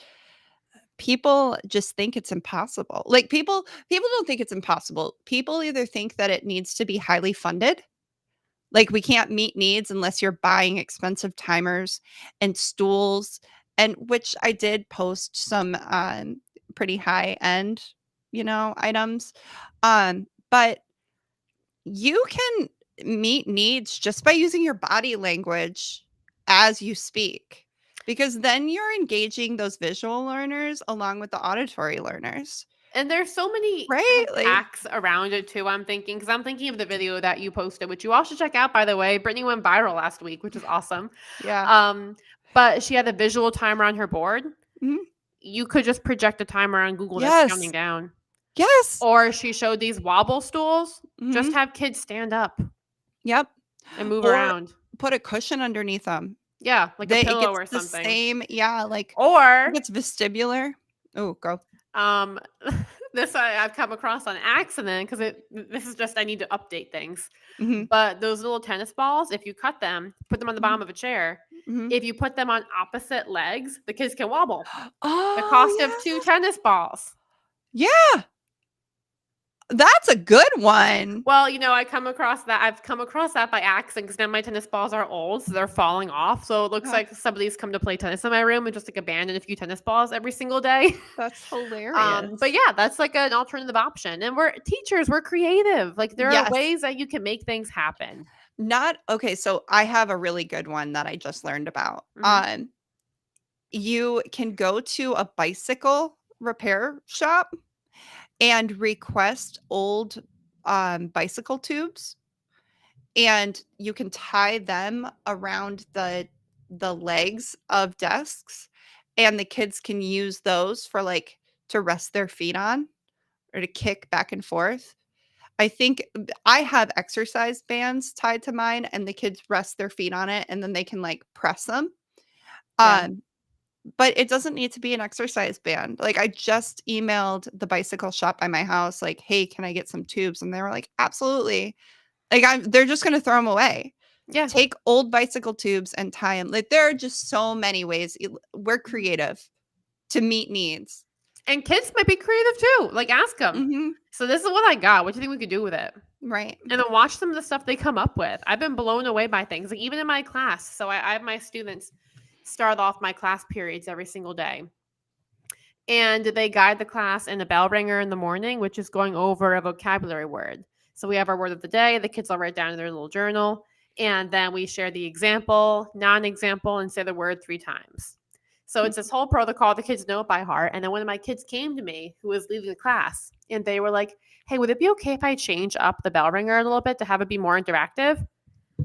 [SPEAKER 1] people just think it's impossible. Like people don't think it's impossible. People either think that it needs to be highly funded. Like we can't meet needs unless you're buying expensive timers and stools and which I did post some pretty high end, items. But you can meet needs just by using your body language as you speak, because then you're engaging those visual learners along with the auditory learners,
[SPEAKER 2] And there's so many kind
[SPEAKER 1] right?
[SPEAKER 2] of
[SPEAKER 1] Like,
[SPEAKER 2] hacks around it too, I'm thinking, because I'm thinking of the video that you posted, which you all should check out, by the way. Brittany went viral last week, which is awesome.
[SPEAKER 1] yeah.
[SPEAKER 2] Um, but she had a visual timer on her board.
[SPEAKER 1] Mhm.
[SPEAKER 2] You could just project a timer on Google that's counting
[SPEAKER 1] Yes.
[SPEAKER 2] down.
[SPEAKER 1] Yes.
[SPEAKER 2] Or she showed these wobble stools. Just
[SPEAKER 1] Mhm.
[SPEAKER 2] have kids stand up
[SPEAKER 1] Yep.
[SPEAKER 2] and move
[SPEAKER 1] Or
[SPEAKER 2] around.
[SPEAKER 1] put a cushion underneath them.
[SPEAKER 2] Yeah, like a
[SPEAKER 1] It
[SPEAKER 2] pillow
[SPEAKER 1] gets
[SPEAKER 2] or
[SPEAKER 1] the
[SPEAKER 2] something.
[SPEAKER 1] same, yeah, like it
[SPEAKER 2] Or
[SPEAKER 1] gets vestibular. Oh, go.
[SPEAKER 2] um this I've come across on accident because this is just I need to update things.
[SPEAKER 1] Mhm.
[SPEAKER 2] But those little tennis balls, if you cut them, put them on the
[SPEAKER 1] Mhm.
[SPEAKER 2] bottom of a chair.
[SPEAKER 1] Mhm.
[SPEAKER 2] If you put them on opposite legs, the kids can wobble. The
[SPEAKER 1] Oh,
[SPEAKER 2] cost of two
[SPEAKER 1] yeah.
[SPEAKER 2] tennis balls.
[SPEAKER 1] Yeah. That's a good one.
[SPEAKER 2] Well, I've come across that by accident because now my tennis balls are old, so they're falling off. So it looks
[SPEAKER 1] Uh,
[SPEAKER 2] like somebody's come to play tennis in my room and just like abandoned a few tennis balls every single day.
[SPEAKER 1] that's
[SPEAKER 2] But
[SPEAKER 1] hilarious.
[SPEAKER 2] yeah, that's like an alternative option. And we're teachers, we're creative. Like there are
[SPEAKER 1] Yes.
[SPEAKER 2] ways that you can make things happen.
[SPEAKER 1] Not okay, so I have a really good one that I just learned about.
[SPEAKER 2] Hmm.
[SPEAKER 1] You can go to a bicycle repair shop and request old, bicycle tubes, and you can tie them around the legs of desks, and the kids can use those for, like, to rest their feet on or to kick back and forth. I think I have exercise bands tied to mine, and the kids rest their feet on it, and then they can, like, press them.
[SPEAKER 2] Yeah.
[SPEAKER 1] Um, but it doesn't need to be an exercise band. Like, I just emailed the bicycle shop by my house, like, "Hey, can I get some tubes?" And they were like, "Absolutely." Like, they're just gonna throw them away.
[SPEAKER 2] Yeah.
[SPEAKER 1] Take old bicycle tubes and tie them. Like, there are just so many ways. We're creative to meet needs.
[SPEAKER 2] And kids might be creative too. Like ask them.
[SPEAKER 1] Mhm.
[SPEAKER 2] So this is what I got. What do you think we could do with it?
[SPEAKER 1] Right.
[SPEAKER 2] And then watch some of the stuff they come up with. I've been blown away by things. Like even in my class. So I have my students start off my class periods every single day. And they guide the class in a bell ringer in the morning, which is going over a vocabulary word. So we have our word of the day. The kids all write down in their little journal. And then we share the example, non-example, and say the word 3 times. So it's this whole protocol. The kids know it by heart. And then one of my kids came to me who was leaving the class. and they were like, "Hey, would it be okay if I change up the bell ringer a little bit to have it be more interactive?"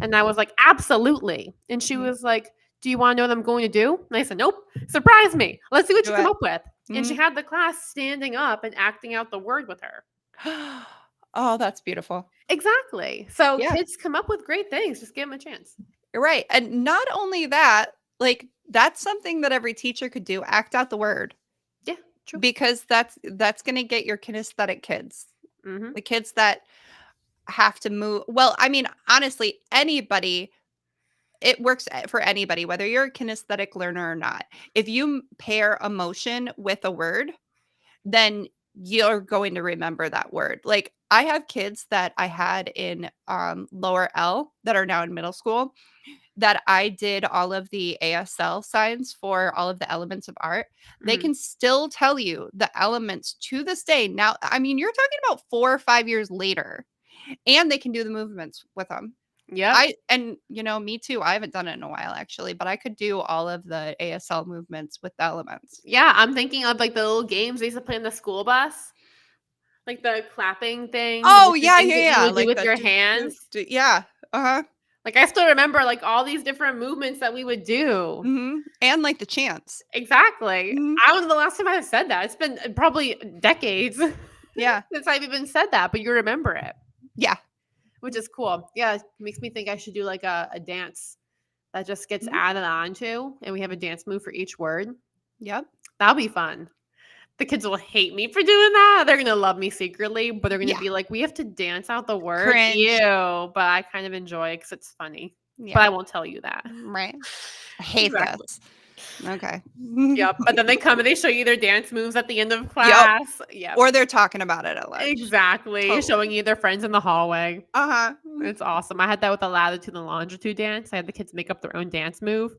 [SPEAKER 2] And I was like, "Absolutely." And she
[SPEAKER 1] Mhm.
[SPEAKER 2] was like, "Do you want to know what I'm going to do?" And I said, "Nope. Surprise me. Let's see what
[SPEAKER 1] Do
[SPEAKER 2] you come
[SPEAKER 1] it.
[SPEAKER 2] up with." And she
[SPEAKER 1] Mhm.
[SPEAKER 2] had the class standing up and acting out the word with her.
[SPEAKER 1] Oh, that's beautiful.
[SPEAKER 2] Exactly. So
[SPEAKER 1] Yeah,
[SPEAKER 2] kids come up with great things. Just give them a chance.
[SPEAKER 1] you're right, and not only that, like, that's something that every teacher could do, act out the word,
[SPEAKER 2] Yeah, true.
[SPEAKER 1] because that's gonna get your kinesthetic kids,
[SPEAKER 2] Mm-hmm.
[SPEAKER 1] the kids that have to move well, I mean, honestly, anybody it works for anybody, whether you're a kinesthetic learner or not. If you pair emotion with a word, then you're going to remember that word. Like, I have kids that I had in, lower L that are now in middle school that I did all of the ASL signs for all of the elements of art. They
[SPEAKER 2] Mm-hmm.
[SPEAKER 1] can still tell you the elements to this day. Now, I mean, you're talking about 4 or 5 years later, and they can do the movements with them.
[SPEAKER 2] Yep.
[SPEAKER 1] Me too. I haven't done it in a while actually, but I could do all of the ASL movements with the elements.
[SPEAKER 2] Yeah, I'm thinking of like the little games they used to play in the school bus, like the clapping thing, the
[SPEAKER 1] Oh,
[SPEAKER 2] different
[SPEAKER 1] yeah,
[SPEAKER 2] things
[SPEAKER 1] yeah,
[SPEAKER 2] that you
[SPEAKER 1] yeah.
[SPEAKER 2] would do
[SPEAKER 1] Like
[SPEAKER 2] with
[SPEAKER 1] the
[SPEAKER 2] your
[SPEAKER 1] do do
[SPEAKER 2] hands.
[SPEAKER 1] do yeah. Uh-huh.
[SPEAKER 2] Like I still remember like all these different movements that we would do.
[SPEAKER 1] Mhm. And like the chants.
[SPEAKER 2] Exactly.
[SPEAKER 1] Mhm.
[SPEAKER 2] I don't know the last time I said that. It's been probably decades
[SPEAKER 1] Yeah.
[SPEAKER 2] since I've even said that, but you remember it,
[SPEAKER 1] Yeah.
[SPEAKER 2] which is cool. Yeah, it makes me think I should do like a dance that just gets
[SPEAKER 1] Mhm.
[SPEAKER 2] added on to, and we have a dance move for each word.
[SPEAKER 1] Yep.
[SPEAKER 2] That'll be fun. The kids will hate me for doing that. They're gonna love me secretly, but they're gonna
[SPEAKER 1] Yeah.
[SPEAKER 2] be like, "We have to dance out the word." Ew,
[SPEAKER 1] Cringe.
[SPEAKER 2] but I kind of enjoy it because it's funny. But
[SPEAKER 1] Yeah.
[SPEAKER 2] I won't tell you that.
[SPEAKER 1] Right. I hate
[SPEAKER 2] Exactly.
[SPEAKER 1] this. Okay.
[SPEAKER 2] Yep. But then they come and they show you their dance moves at the end of
[SPEAKER 1] Yep.
[SPEAKER 2] class. Yep.
[SPEAKER 1] Or they're talking about it at lunch.
[SPEAKER 2] Exactly. Showing
[SPEAKER 1] Totally.
[SPEAKER 2] you their friends in the hallway.
[SPEAKER 1] Uh-huh.
[SPEAKER 2] It's awesome. I had that with the latitude and longitude dance. I had the kids make up their own dance move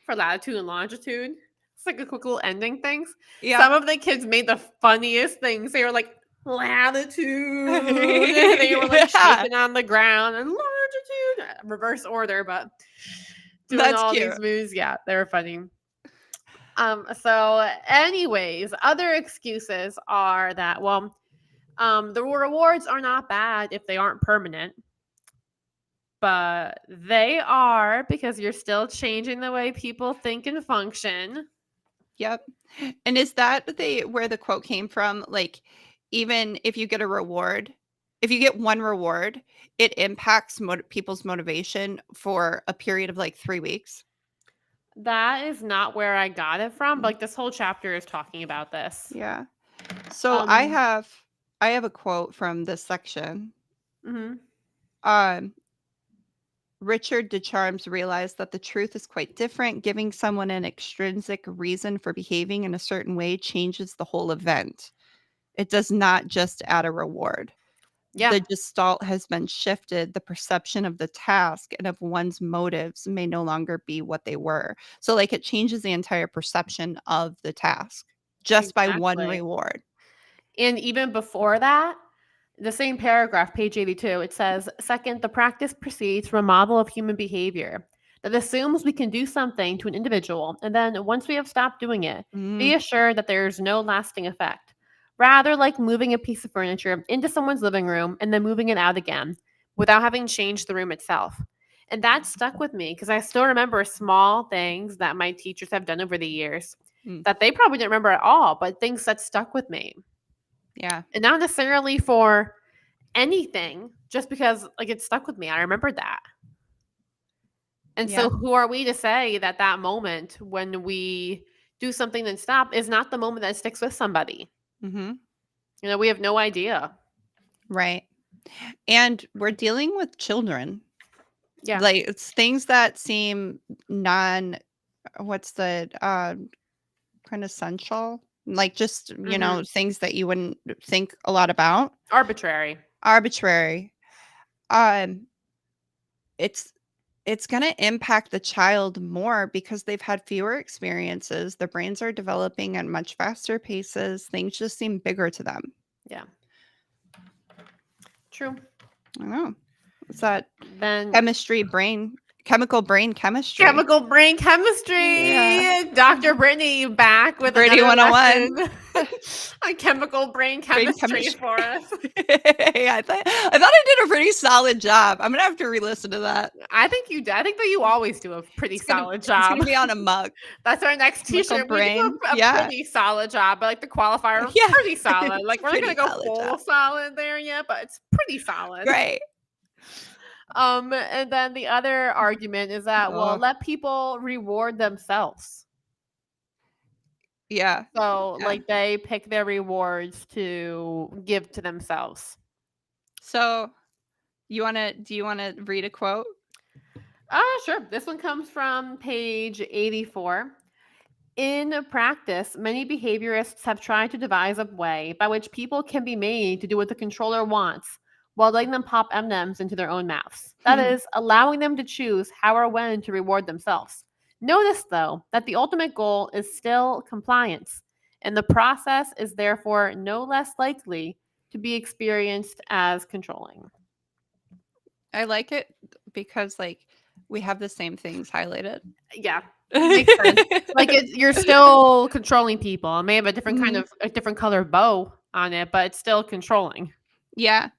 [SPEAKER 2] for latitude and longitude. It's like a quick little ending things.
[SPEAKER 1] Yeah.
[SPEAKER 2] Some of the kids made the funniest things. They were like, latitude. And they were like
[SPEAKER 1] Yeah.
[SPEAKER 2] shaking on the ground and longitude. Reverse order, but doing
[SPEAKER 1] That's
[SPEAKER 2] all
[SPEAKER 1] cute.
[SPEAKER 2] these moves. Yeah, they were funny. So anyways, other excuses are that, well, the rewards are not bad if they aren't permanent, but they are because you're still changing the way people think and function.
[SPEAKER 1] Yep. And is that where the quote came from? Like, even if you get a reward, if you get one reward, it impacts people's motivation for a period of like 3 weeks.
[SPEAKER 2] That is not where I got it from, but
[SPEAKER 1] Mm,
[SPEAKER 2] like this whole chapter is talking about this.
[SPEAKER 1] yeah. So
[SPEAKER 2] Um,
[SPEAKER 1] I have a quote from this section.
[SPEAKER 2] mhm.
[SPEAKER 1] Um, Richard Descharmes realized that the truth is quite different. Giving someone an extrinsic reason for behaving in a certain way changes the whole event. It does not just add a reward.
[SPEAKER 2] Yeah,
[SPEAKER 1] The gestalt has been shifted. The perception of the task and of one's motives may no longer be what they were. So, like, it changes the entire perception of the task just by one
[SPEAKER 2] exactly.
[SPEAKER 1] reward.
[SPEAKER 2] And even before that, the same paragraph, page 82, it says, second, the practice proceeds from a model of human behavior that assumes we can do something to an individual, and then once we have stopped doing it, be
[SPEAKER 1] Mm,
[SPEAKER 2] assured that there is no lasting effect. Rather, like moving a piece of furniture into someone's living room and then moving it out again without having changed the room itself. And that stuck with me because I still remember small things that my teachers have done over the years
[SPEAKER 1] mm,
[SPEAKER 2] that they probably didn't remember at all, but things that stuck with me.
[SPEAKER 1] yeah,
[SPEAKER 2] And not necessarily for anything, just because like it stuck with me. I remembered that. And
[SPEAKER 1] yeah,
[SPEAKER 2] so who are we to say that that moment when we do something and stop is not the moment that sticks with somebody?
[SPEAKER 1] mhm,
[SPEAKER 2] You know, we have no idea.
[SPEAKER 1] right. And we're dealing with children.
[SPEAKER 2] Yeah.
[SPEAKER 1] Like, it's things that seem non what's the, quintessential? Like, just,
[SPEAKER 2] Mhm.
[SPEAKER 1] things that you wouldn't think a lot about.
[SPEAKER 2] Arbitrary.
[SPEAKER 1] Arbitrary. Um, it's it's gonna impact the child more because they've had fewer experiences. Their brains are developing at much faster paces. Things just seem bigger to them.
[SPEAKER 2] Yeah. True.
[SPEAKER 1] I don't know. It's that
[SPEAKER 2] Then
[SPEAKER 1] chemistry brain chemical brain chemistry.
[SPEAKER 2] Chemical brain chemistry.
[SPEAKER 1] Yeah.
[SPEAKER 2] Dr. Brittany back with
[SPEAKER 1] Brittany
[SPEAKER 2] another
[SPEAKER 1] 101.
[SPEAKER 2] lesson on chemical brain
[SPEAKER 1] Brain
[SPEAKER 2] chemistry
[SPEAKER 1] chemistry.
[SPEAKER 2] for us.
[SPEAKER 1] Yeah, I thought I did a pretty solid job. I'm gonna have to re-listen to that.
[SPEAKER 2] I think you do. I think that you always do a pretty solid
[SPEAKER 1] It's
[SPEAKER 2] job.
[SPEAKER 1] gonna be on a mug.
[SPEAKER 2] That's our next
[SPEAKER 1] Chemical
[SPEAKER 2] t-shirt. We do
[SPEAKER 1] brain.
[SPEAKER 2] a
[SPEAKER 1] Yeah.
[SPEAKER 2] pretty solid job, but like the qualifier,
[SPEAKER 1] Yeah.
[SPEAKER 2] pretty solid. Like
[SPEAKER 1] It's
[SPEAKER 2] we're not
[SPEAKER 1] pretty
[SPEAKER 2] gonna go
[SPEAKER 1] solid
[SPEAKER 2] full
[SPEAKER 1] job.
[SPEAKER 2] solid there yet, but it's pretty solid.
[SPEAKER 1] Right.
[SPEAKER 2] And then the other argument is that
[SPEAKER 1] Oh.
[SPEAKER 2] let people reward themselves.
[SPEAKER 1] Yeah.
[SPEAKER 2] So
[SPEAKER 1] Yeah.
[SPEAKER 2] like they pick their rewards to give to themselves.
[SPEAKER 1] So do you wanna read a quote?
[SPEAKER 2] Sure. This one comes from page 84. In practice, many behaviorists have tried to devise a way by which people can be made to do what the controller wants while letting them pop M&Ms into their own mouths. That is, allowing them to choose how or when to reward themselves. Notice, though, that the ultimate goal is still compliance, and the process is therefore no less likely to be experienced as controlling.
[SPEAKER 1] I like it because we have the same things highlighted.
[SPEAKER 2] Yeah. Makes sense. Like you're still controlling people. It may have a different kind of a different color bow on it, but it's still controlling.
[SPEAKER 1] Yeah.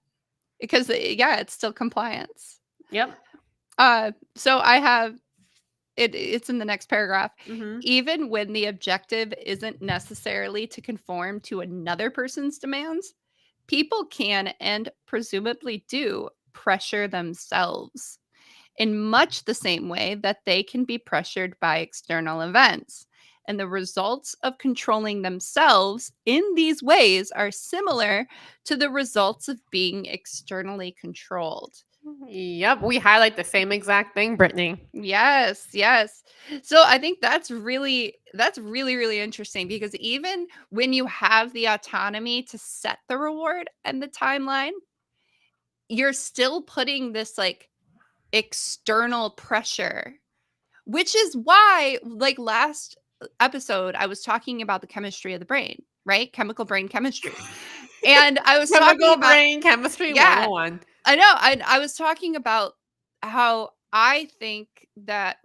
[SPEAKER 1] Because it's still compliance.
[SPEAKER 2] Yep.
[SPEAKER 1] So I have it's in the next paragraph.
[SPEAKER 2] Mhm.
[SPEAKER 1] Even when the objective isn't necessarily to conform to another person's demands, people can and presumably do pressure themselves in much the same way that they can be pressured by external events. And the results of controlling themselves in these ways are similar to the results of being externally controlled.
[SPEAKER 2] Yep, we highlight the same exact thing, Brittany.
[SPEAKER 1] Yes, yes. So I think that's really really interesting because even when you have the autonomy to set the reward and the timeline, you're still putting this external pressure, which is why last episode I was talking about the chemistry of the brain, right? Chemical brain chemistry. And I was talking
[SPEAKER 2] Chemical
[SPEAKER 1] about
[SPEAKER 2] brain chemistry
[SPEAKER 1] Yeah.
[SPEAKER 2] 101.
[SPEAKER 1] I know. I was talking about how I think that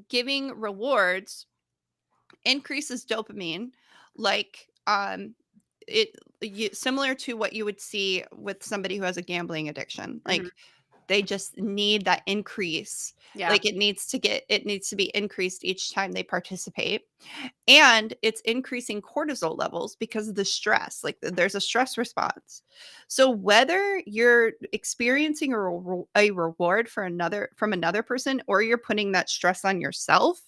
[SPEAKER 1] giving rewards increases dopamine, like similar to what you would see with somebody who has a gambling addiction. Like
[SPEAKER 2] Mhm.
[SPEAKER 1] they just need that increase.
[SPEAKER 2] Yeah.
[SPEAKER 1] Like it needs to be increased each time they participate. And it's increasing cortisol levels because of the stress. Like there's a stress response. So whether you're experiencing a reward from another person or you're putting that stress on yourself,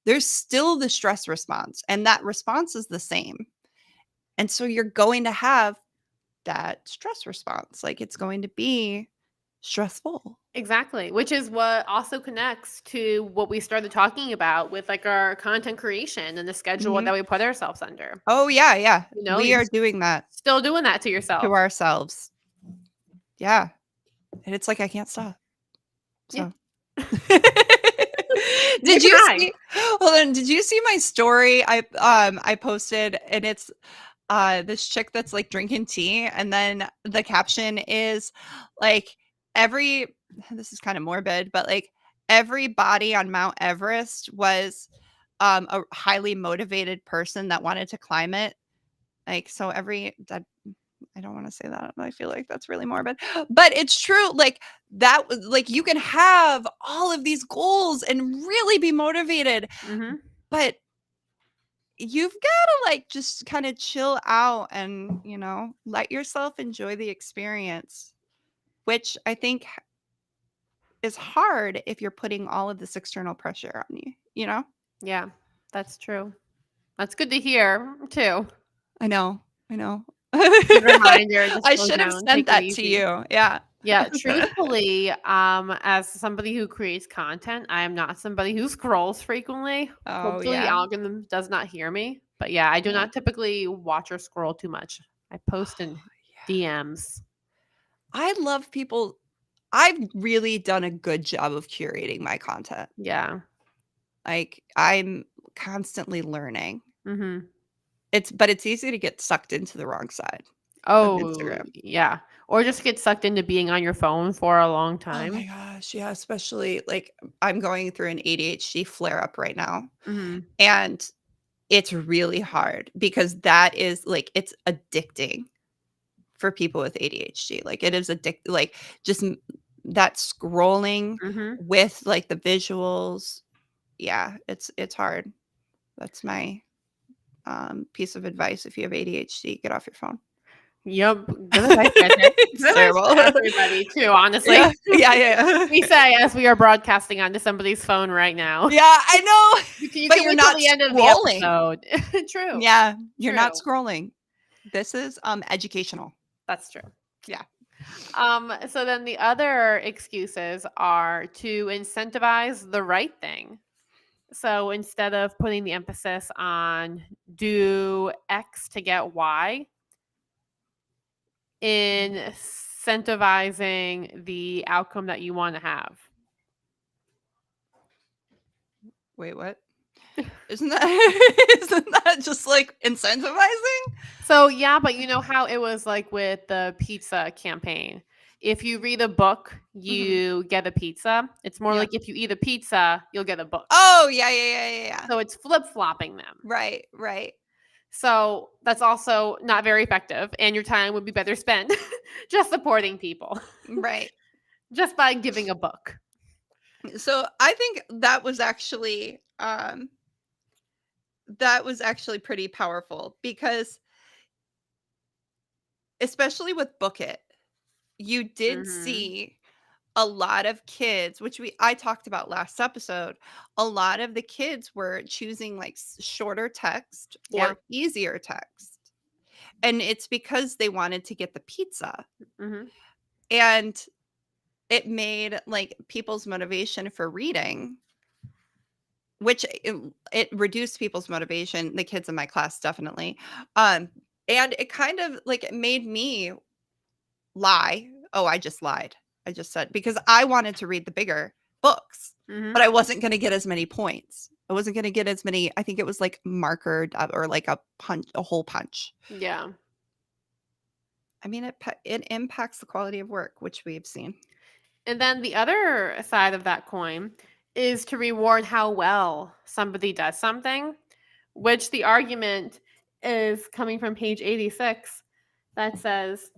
[SPEAKER 1] there's still the stress response and that response is the same. And so you're going to have that stress response. Like it's going to be stressful.
[SPEAKER 2] Exactly, which is what also connects to what we started talking about with our content creation and the schedule
[SPEAKER 1] Mhm.
[SPEAKER 2] that we put ourselves under.
[SPEAKER 1] Oh yeah, yeah.
[SPEAKER 2] You know,
[SPEAKER 1] We
[SPEAKER 2] you're
[SPEAKER 1] are doing that
[SPEAKER 2] still doing that to yourself.
[SPEAKER 1] to ourselves. Yeah. And it's like I can't stop.
[SPEAKER 2] Yeah.
[SPEAKER 1] So
[SPEAKER 2] Neither
[SPEAKER 1] Did you
[SPEAKER 2] can I.
[SPEAKER 1] see Hold on, did you see my story I posted and it's this chick that's drinking tea and then the caption is every this is kind of morbid, but every body on Mount Everest was a highly motivated person that wanted to climb it. So I don't want to say that. I feel like that's really morbid. But it's true. That was you can have all of these goals and really be motivated,
[SPEAKER 2] Mhm.
[SPEAKER 1] but you've got to just kind of chill out and, let yourself enjoy the experience, which I think is hard if you're putting all of this external pressure on you, you know?
[SPEAKER 2] Yeah, that's true. That's good to hear too.
[SPEAKER 1] I know. I know.
[SPEAKER 2] Good reminder, just
[SPEAKER 1] I
[SPEAKER 2] slow
[SPEAKER 1] should have
[SPEAKER 2] down,
[SPEAKER 1] sent
[SPEAKER 2] take it
[SPEAKER 1] that to
[SPEAKER 2] easy.
[SPEAKER 1] you. Yeah.
[SPEAKER 2] Yeah, truthfully, as somebody who creates content, I am not somebody who scrolls frequently.
[SPEAKER 1] Oh,
[SPEAKER 2] Hopefully, the
[SPEAKER 1] yeah.
[SPEAKER 2] algorithm does not hear me. But yeah, I do
[SPEAKER 1] Yeah.
[SPEAKER 2] not typically watch or scroll too much. I post in DMs.
[SPEAKER 1] I love people. I've really done a good job of curating my content.
[SPEAKER 2] Yeah.
[SPEAKER 1] I'm constantly learning.
[SPEAKER 2] Mm-hmm.
[SPEAKER 1] But it's easy to get sucked into the wrong side.
[SPEAKER 2] Oh,
[SPEAKER 1] Instagram.
[SPEAKER 2] yeah. Or just get sucked into being on your phone for a long
[SPEAKER 1] Oh my
[SPEAKER 2] time.
[SPEAKER 1] gosh, yeah, especially, like, I'm going through an ADHD flare-up right now,
[SPEAKER 2] Mhm.
[SPEAKER 1] and it's really hard because that is, like, it's addicting for people with ADHD, like, it is like, just that scrolling
[SPEAKER 2] Mhm.
[SPEAKER 1] with, like, the visuals. Yeah, it's hard. That's my, piece of advice. If you have ADHD, get off your phone.
[SPEAKER 2] Yep. Good advice, Gretchen.
[SPEAKER 1] It's
[SPEAKER 2] Good advice
[SPEAKER 1] terrible.
[SPEAKER 2] for everybody too, honestly.
[SPEAKER 1] Yeah. Yeah, yeah.
[SPEAKER 2] We say as we are broadcasting onto somebody's phone right now.
[SPEAKER 1] Yeah, I know,
[SPEAKER 2] You
[SPEAKER 1] but
[SPEAKER 2] can
[SPEAKER 1] you're
[SPEAKER 2] wait till
[SPEAKER 1] not
[SPEAKER 2] the end of the
[SPEAKER 1] scrolling.
[SPEAKER 2] episode. True.
[SPEAKER 1] Yeah, you're
[SPEAKER 2] True.
[SPEAKER 1] not scrolling. This is, educational.
[SPEAKER 2] That's true.
[SPEAKER 1] Yeah.
[SPEAKER 2] So then the other excuses are to incentivize the right thing. So instead of putting the emphasis on do X to get Y, incentivizing the outcome that you want to have.
[SPEAKER 1] Wait, what? Isn't that isn't that just, like, incentivizing?
[SPEAKER 2] So yeah, but you know how it was like with the pizza campaign. If you read a book,
[SPEAKER 1] Mhm.
[SPEAKER 2] you get a pizza. It's more
[SPEAKER 1] Yeah.
[SPEAKER 2] like if you eat a pizza, you'll get a book.
[SPEAKER 1] Oh, yeah, yeah, yeah, yeah, yeah.
[SPEAKER 2] So it's flip-flopping them.
[SPEAKER 1] Right, right,
[SPEAKER 2] So that's also not very effective, and your time would be better spent just supporting people,
[SPEAKER 1] right.
[SPEAKER 2] just by giving a book.
[SPEAKER 1] So, I think that was actually pretty powerful because especially with Book It, you did
[SPEAKER 2] Mhm.
[SPEAKER 1] see a lot of kids, which I talked about last episode, a lot of the kids were choosing, like, shorter text
[SPEAKER 2] Yeah.
[SPEAKER 1] or easier text, and it's because they wanted to get the pizza,
[SPEAKER 2] Mhm.
[SPEAKER 1] and it made, like, people's motivation for reading, which it reduced people's motivation, the kids in my class definitely, um, and it kind of, like, it made me lie. Oh, I just lied. I just said because I wanted to read the bigger books,
[SPEAKER 2] Mhm.
[SPEAKER 1] but I wasn't gonna get as many points. I wasn't gonna get as many. I think it was like markered or like a hole punch.
[SPEAKER 2] Yeah.
[SPEAKER 1] I mean, it impacts the quality of work, which we've seen.
[SPEAKER 2] And then the other side of that coin is to reward how well somebody does something, which the argument is coming from page 86 that says,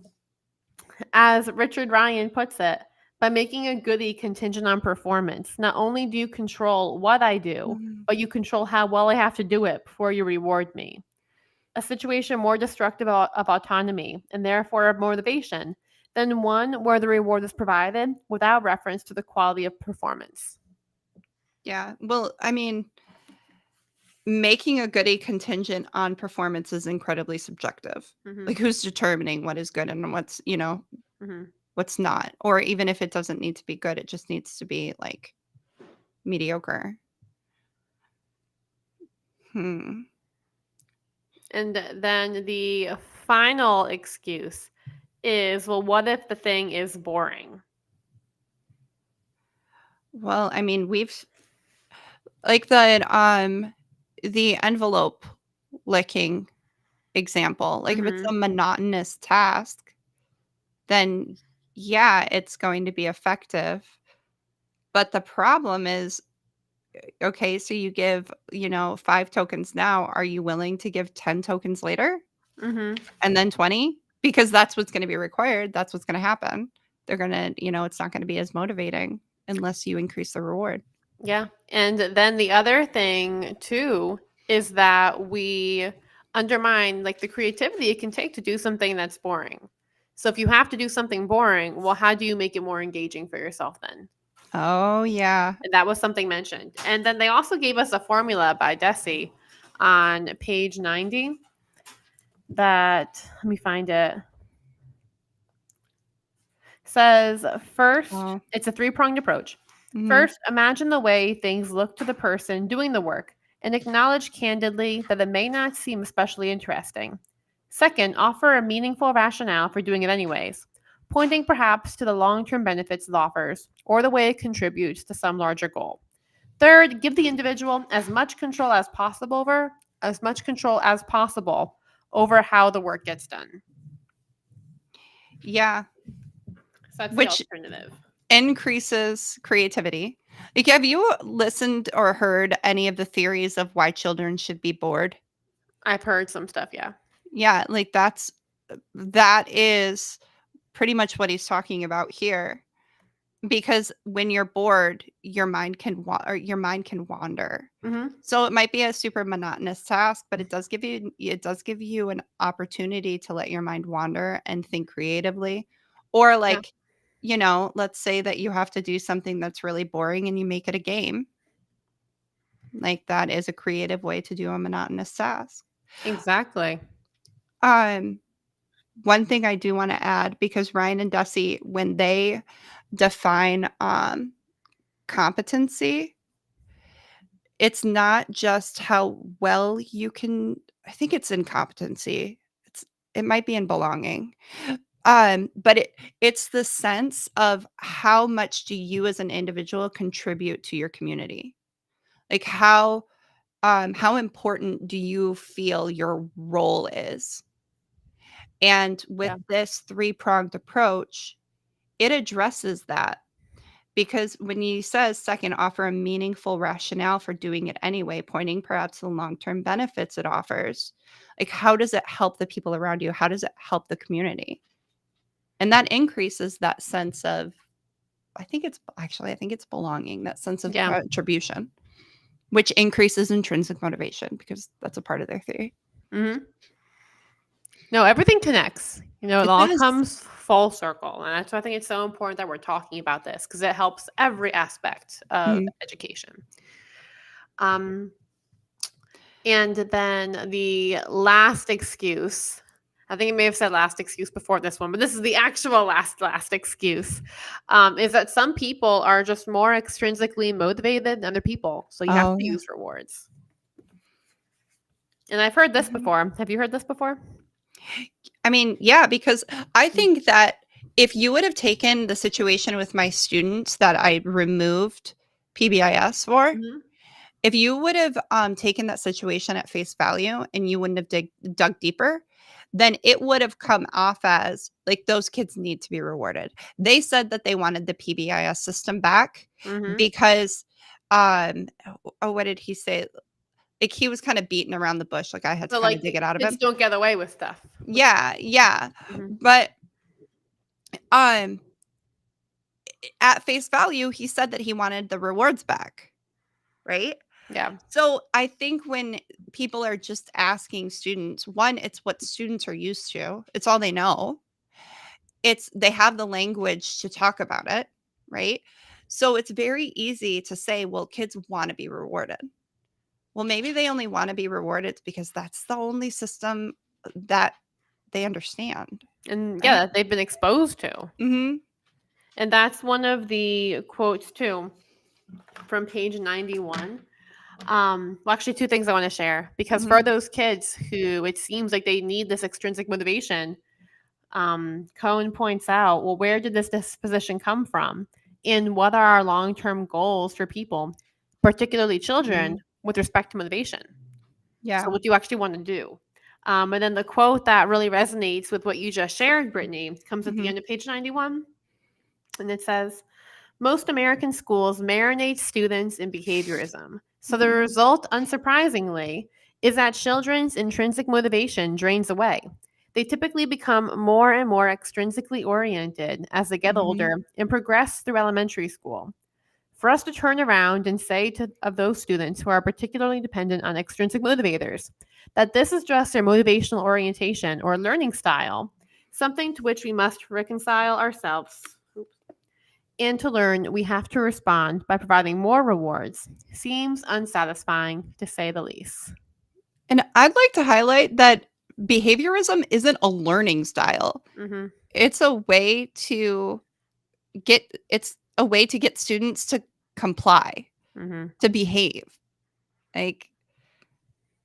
[SPEAKER 2] as Richard Ryan puts it, by making a goodie contingent on performance, not only do you control what I do,
[SPEAKER 1] Mhm.
[SPEAKER 2] but you control how well I have to do it before you reward me. A situation more destructive of autonomy and therefore of motivation than one where the reward is provided without reference to the quality of performance.
[SPEAKER 1] Yeah. Well, I mean, making a goodie contingent on performance is incredibly subjective.
[SPEAKER 2] Hmm.
[SPEAKER 1] Like, who's determining what is good and
[SPEAKER 2] Hmm.
[SPEAKER 1] what's not? Or even if it doesn't need to be good, it just needs to be like mediocre. Hmm.
[SPEAKER 2] And then the final excuse is, well, what if the thing is boring?
[SPEAKER 1] Well, I mean, we've like the envelope licking example. Like if it's
[SPEAKER 2] Hmm.
[SPEAKER 1] a monotonous task, then yeah, it's going to be effective. But the problem is, okay, so you give, 5 tokens now. Are you willing to give 10 tokens later
[SPEAKER 2] Hmm.
[SPEAKER 1] and then 20? Because that's what's going to be required. That's what's going to happen. They're going to, it's not going to be as motivating unless you increase the reward.
[SPEAKER 2] Yeah. And then the other thing too is that we undermine like the creativity it can take to do something that's boring. So if you have to do something boring, well, how do you make it more engaging for yourself then?
[SPEAKER 1] Oh, yeah.
[SPEAKER 2] And that was something mentioned. And then they also gave us a formula by Deci on page 90 that, let me find it, says first,
[SPEAKER 1] Oh.
[SPEAKER 2] it's a three-pronged approach.
[SPEAKER 1] Mhm.
[SPEAKER 2] First, imagine the way things look to the person doing the work and acknowledge candidly that it may not seem especially interesting. Second, offer a meaningful rationale for doing it anyways, pointing perhaps to the long-term benefits it offers or the way it contributes to some larger goal. Third, give the individual as much control as possible over how the work gets done.
[SPEAKER 1] Yeah.
[SPEAKER 2] So that's the
[SPEAKER 1] Which
[SPEAKER 2] alternative.
[SPEAKER 1] increases creativity. Like, have you listened or heard any of the theories of why children should be bored?
[SPEAKER 2] I've heard some stuff, yeah.
[SPEAKER 1] Yeah, like that is pretty much what he's talking about here. Because when you're bored, your mind can wander.
[SPEAKER 2] Mhm.
[SPEAKER 1] So it might be a super monotonous task, but it does give you an opportunity to let your mind wander and think creatively. Or
[SPEAKER 2] Yeah.
[SPEAKER 1] like, let's say that you have to do something that's really boring and you make it a game. Like that is a creative way to do a monotonous task.
[SPEAKER 2] Exactly.
[SPEAKER 1] Um One thing I do want to add, because Ryan and Desi, when they define competency, it's not just how well you can. I think it's in competency. It might be in belonging. But it's the sense of how much do you as an individual contribute to your community? Like how important do you feel your role is? And with
[SPEAKER 2] Yeah.
[SPEAKER 1] this three-pronged approach, it addresses that. Because when he says second, offer a meaningful rationale for doing it anyway, pointing perhaps to the long-term benefits it offers. Like, how does it help the people around you? How does it help the community? And that increases that sense of, I think it's belonging, that sense of
[SPEAKER 2] Yeah.
[SPEAKER 1] contribution, which increases intrinsic motivation because that's a part of their theory.
[SPEAKER 2] Mhm. No, everything connects. It
[SPEAKER 1] It
[SPEAKER 2] all
[SPEAKER 1] does.
[SPEAKER 2] comes full circle, and that's why I think it's so important that we're talking about this because it helps every aspect of
[SPEAKER 1] Mhm.
[SPEAKER 2] education. Um, and then the last excuse, I think it may have said last excuse before this one, but this is the actual last excuse, is that some people are just more extrinsically motivated than other people, so you have
[SPEAKER 1] Oh,
[SPEAKER 2] to
[SPEAKER 1] yeah.
[SPEAKER 2] use rewards. And I've heard this
[SPEAKER 1] Mhm.
[SPEAKER 2] before. Have you heard this before?
[SPEAKER 1] I mean, yeah, because I
[SPEAKER 2] Mm.
[SPEAKER 1] think that if you would have taken the situation with my students that I removed PBIS for,
[SPEAKER 2] Mhm.
[SPEAKER 1] if you would have taken that situation at face value and you wouldn't have dug deeper, then it would have come off as like those kids need to be rewarded. They said that they wanted the PBIS system back
[SPEAKER 2] Mhm.
[SPEAKER 1] because, what did he say? Like he was kind of beating around the bush. Like I had to
[SPEAKER 2] So,
[SPEAKER 1] kind of
[SPEAKER 2] like,
[SPEAKER 1] dig it out of
[SPEAKER 2] kids
[SPEAKER 1] him.
[SPEAKER 2] don't get away with stuff.
[SPEAKER 1] Yeah, yeah.
[SPEAKER 2] Mhm.
[SPEAKER 1] But um at face value, he said that he wanted the rewards back, right?
[SPEAKER 2] Yeah.
[SPEAKER 1] So I think when people are just asking students, one, it's what students are used to. It's all they know. It's they have the language to talk about it, right? So it's very easy to say, well, kids want to be rewarded. Well, maybe they only want to be rewarded because that's the only system that they understand,
[SPEAKER 2] And, yeah,
[SPEAKER 1] right?
[SPEAKER 2] that they've been exposed to.
[SPEAKER 1] Mhm.
[SPEAKER 2] And that's one of the quotes too from page 91. Well, actually, two things I want to share because for
[SPEAKER 1] Mhm.
[SPEAKER 2] those kids who it seems like they need this extrinsic motivation, Cohen points out, well, where did this disposition come from? And what are our long term goals for people, particularly children,
[SPEAKER 1] Mhm.
[SPEAKER 2] with respect to motivation? So,
[SPEAKER 1] Yeah.
[SPEAKER 2] what do you actually want to do? And then the quote that really resonates with what you just shared, Brittany, comes at the
[SPEAKER 1] Mhm.
[SPEAKER 2] end of page 91. And it says, most American schools marinate students in behaviorism. So the
[SPEAKER 1] Mhm.
[SPEAKER 2] result, unsurprisingly, is that children's intrinsic motivation drains away. They typically become more and more extrinsically oriented as they get
[SPEAKER 1] Mhm.
[SPEAKER 2] older and progress through elementary school. For us to turn around and say to of those students who are particularly dependent on extrinsic motivators that this is just their motivational orientation or learning style, something to which we must reconcile ourselves and to learn we have to respond by providing more rewards seems unsatisfying to say the least.
[SPEAKER 1] And I'd like to highlight that behaviorism isn't a learning style.
[SPEAKER 2] Mhm.
[SPEAKER 1] It's a way to it's a way to get students to comply,
[SPEAKER 2] Mhm.
[SPEAKER 1] to behave. Like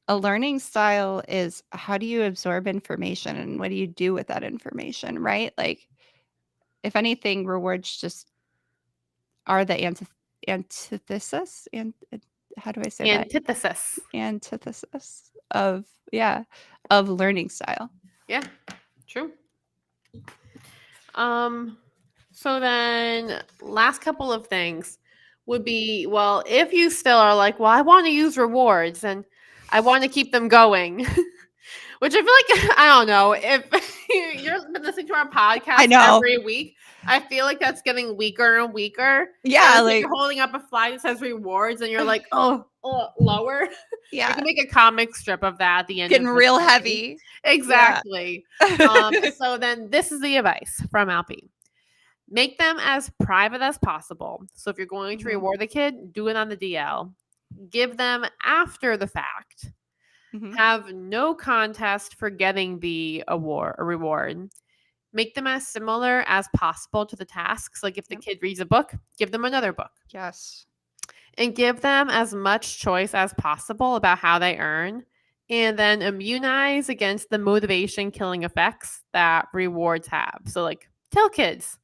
[SPEAKER 1] a learning style is how do you absorb information and what do you do with that information, right? Like if anything, rewards just are the antithesis and how do I say that?
[SPEAKER 2] Antithesis.
[SPEAKER 1] Antithesis of, yeah, of learning style.
[SPEAKER 2] Yeah, true. So then last couple of things would be, well, if you still are like, well, I want to use rewards and I want to keep them going, which I feel like, I don't know, if you're been listening to our
[SPEAKER 1] I
[SPEAKER 2] podcast
[SPEAKER 1] know.
[SPEAKER 2] every week, I feel like that's getting weaker and weaker.
[SPEAKER 1] Yeah,
[SPEAKER 2] And it's like
[SPEAKER 1] like
[SPEAKER 2] you're holding up a flag that says rewards and you're like, oh, lower. We
[SPEAKER 1] yeah,
[SPEAKER 2] can make a comic strip of that at the end
[SPEAKER 1] getting
[SPEAKER 2] of this
[SPEAKER 1] real
[SPEAKER 2] section.
[SPEAKER 1] heavy. Yeah.
[SPEAKER 2] Exactly. So then this is the advice from Alpie. Make them as private as possible. So if you're going to
[SPEAKER 1] Mhm,
[SPEAKER 2] reward the kid, do it on the DL. Give them after the fact.
[SPEAKER 1] mhm.
[SPEAKER 2] Have no contest for getting the award or reward. Make them as similar as possible to the tasks. Like if the
[SPEAKER 1] Yep.
[SPEAKER 2] kid reads a book, give them another book.
[SPEAKER 1] Yes.
[SPEAKER 2] And give them as much choice as possible about how they earn. And then immunize against the motivation killing effects that rewards have. So, like, tell kids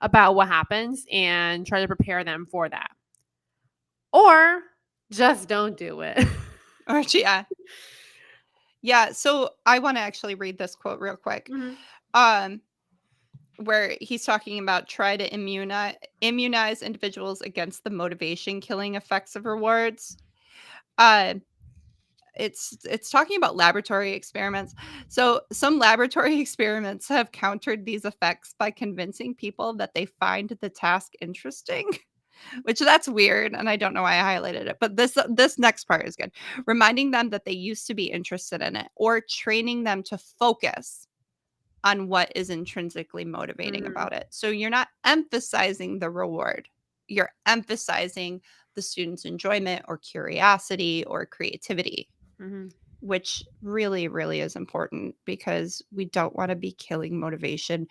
[SPEAKER 2] about what happens and try to prepare them for that. Or just don't do it.
[SPEAKER 1] Or yeah. Yeah, so I wanna actually read this quote real quick.
[SPEAKER 2] Mhm.
[SPEAKER 1] Um, where he's talking about try to immunize individuals against the motivation killing effects of rewards. Uh, it's talking about laboratory experiments. So some laboratory experiments have countered these effects by convincing people that they find the task interesting. Which that's weird, and I don't know why I highlighted it, but this next part is good. Reminding them that they used to be interested in it, or training them to focus on what is intrinsically motivating
[SPEAKER 2] Mhm.
[SPEAKER 1] about it. So you're not emphasizing the reward. You're emphasizing the student's enjoyment or curiosity or creativity,
[SPEAKER 2] Mhm.
[SPEAKER 1] which really, really is important because we don't want to be killing motivation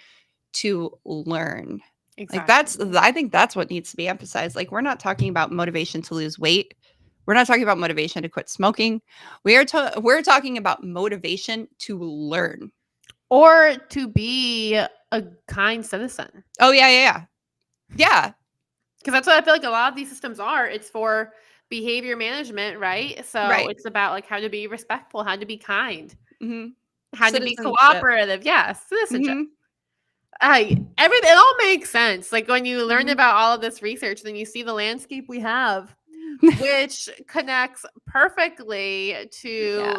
[SPEAKER 1] to learn. Like that's
[SPEAKER 2] Exactly.
[SPEAKER 1] I think that's what needs to be emphasized. Like we're not talking about motivation to lose weight. We're not talking about motivation to quit smoking. We're talking about motivation to learn.
[SPEAKER 2] Or to be a kind citizen.
[SPEAKER 1] Oh yeah, yeah, yeah. Yeah.
[SPEAKER 2] Because that's what I feel like a lot of these systems are. It's for behavior management, right? So
[SPEAKER 1] Right.
[SPEAKER 2] it's about like how to be respectful, how to be kind,
[SPEAKER 1] Mhm.
[SPEAKER 2] how to be
[SPEAKER 1] Citizenship.
[SPEAKER 2] cooperative. Yeah, citizenship.
[SPEAKER 1] Mhm.
[SPEAKER 2] Everything it all makes sense. Like when you learn
[SPEAKER 1] Mhm.
[SPEAKER 2] about all of this research, then you see the landscape we have, which connects perfectly to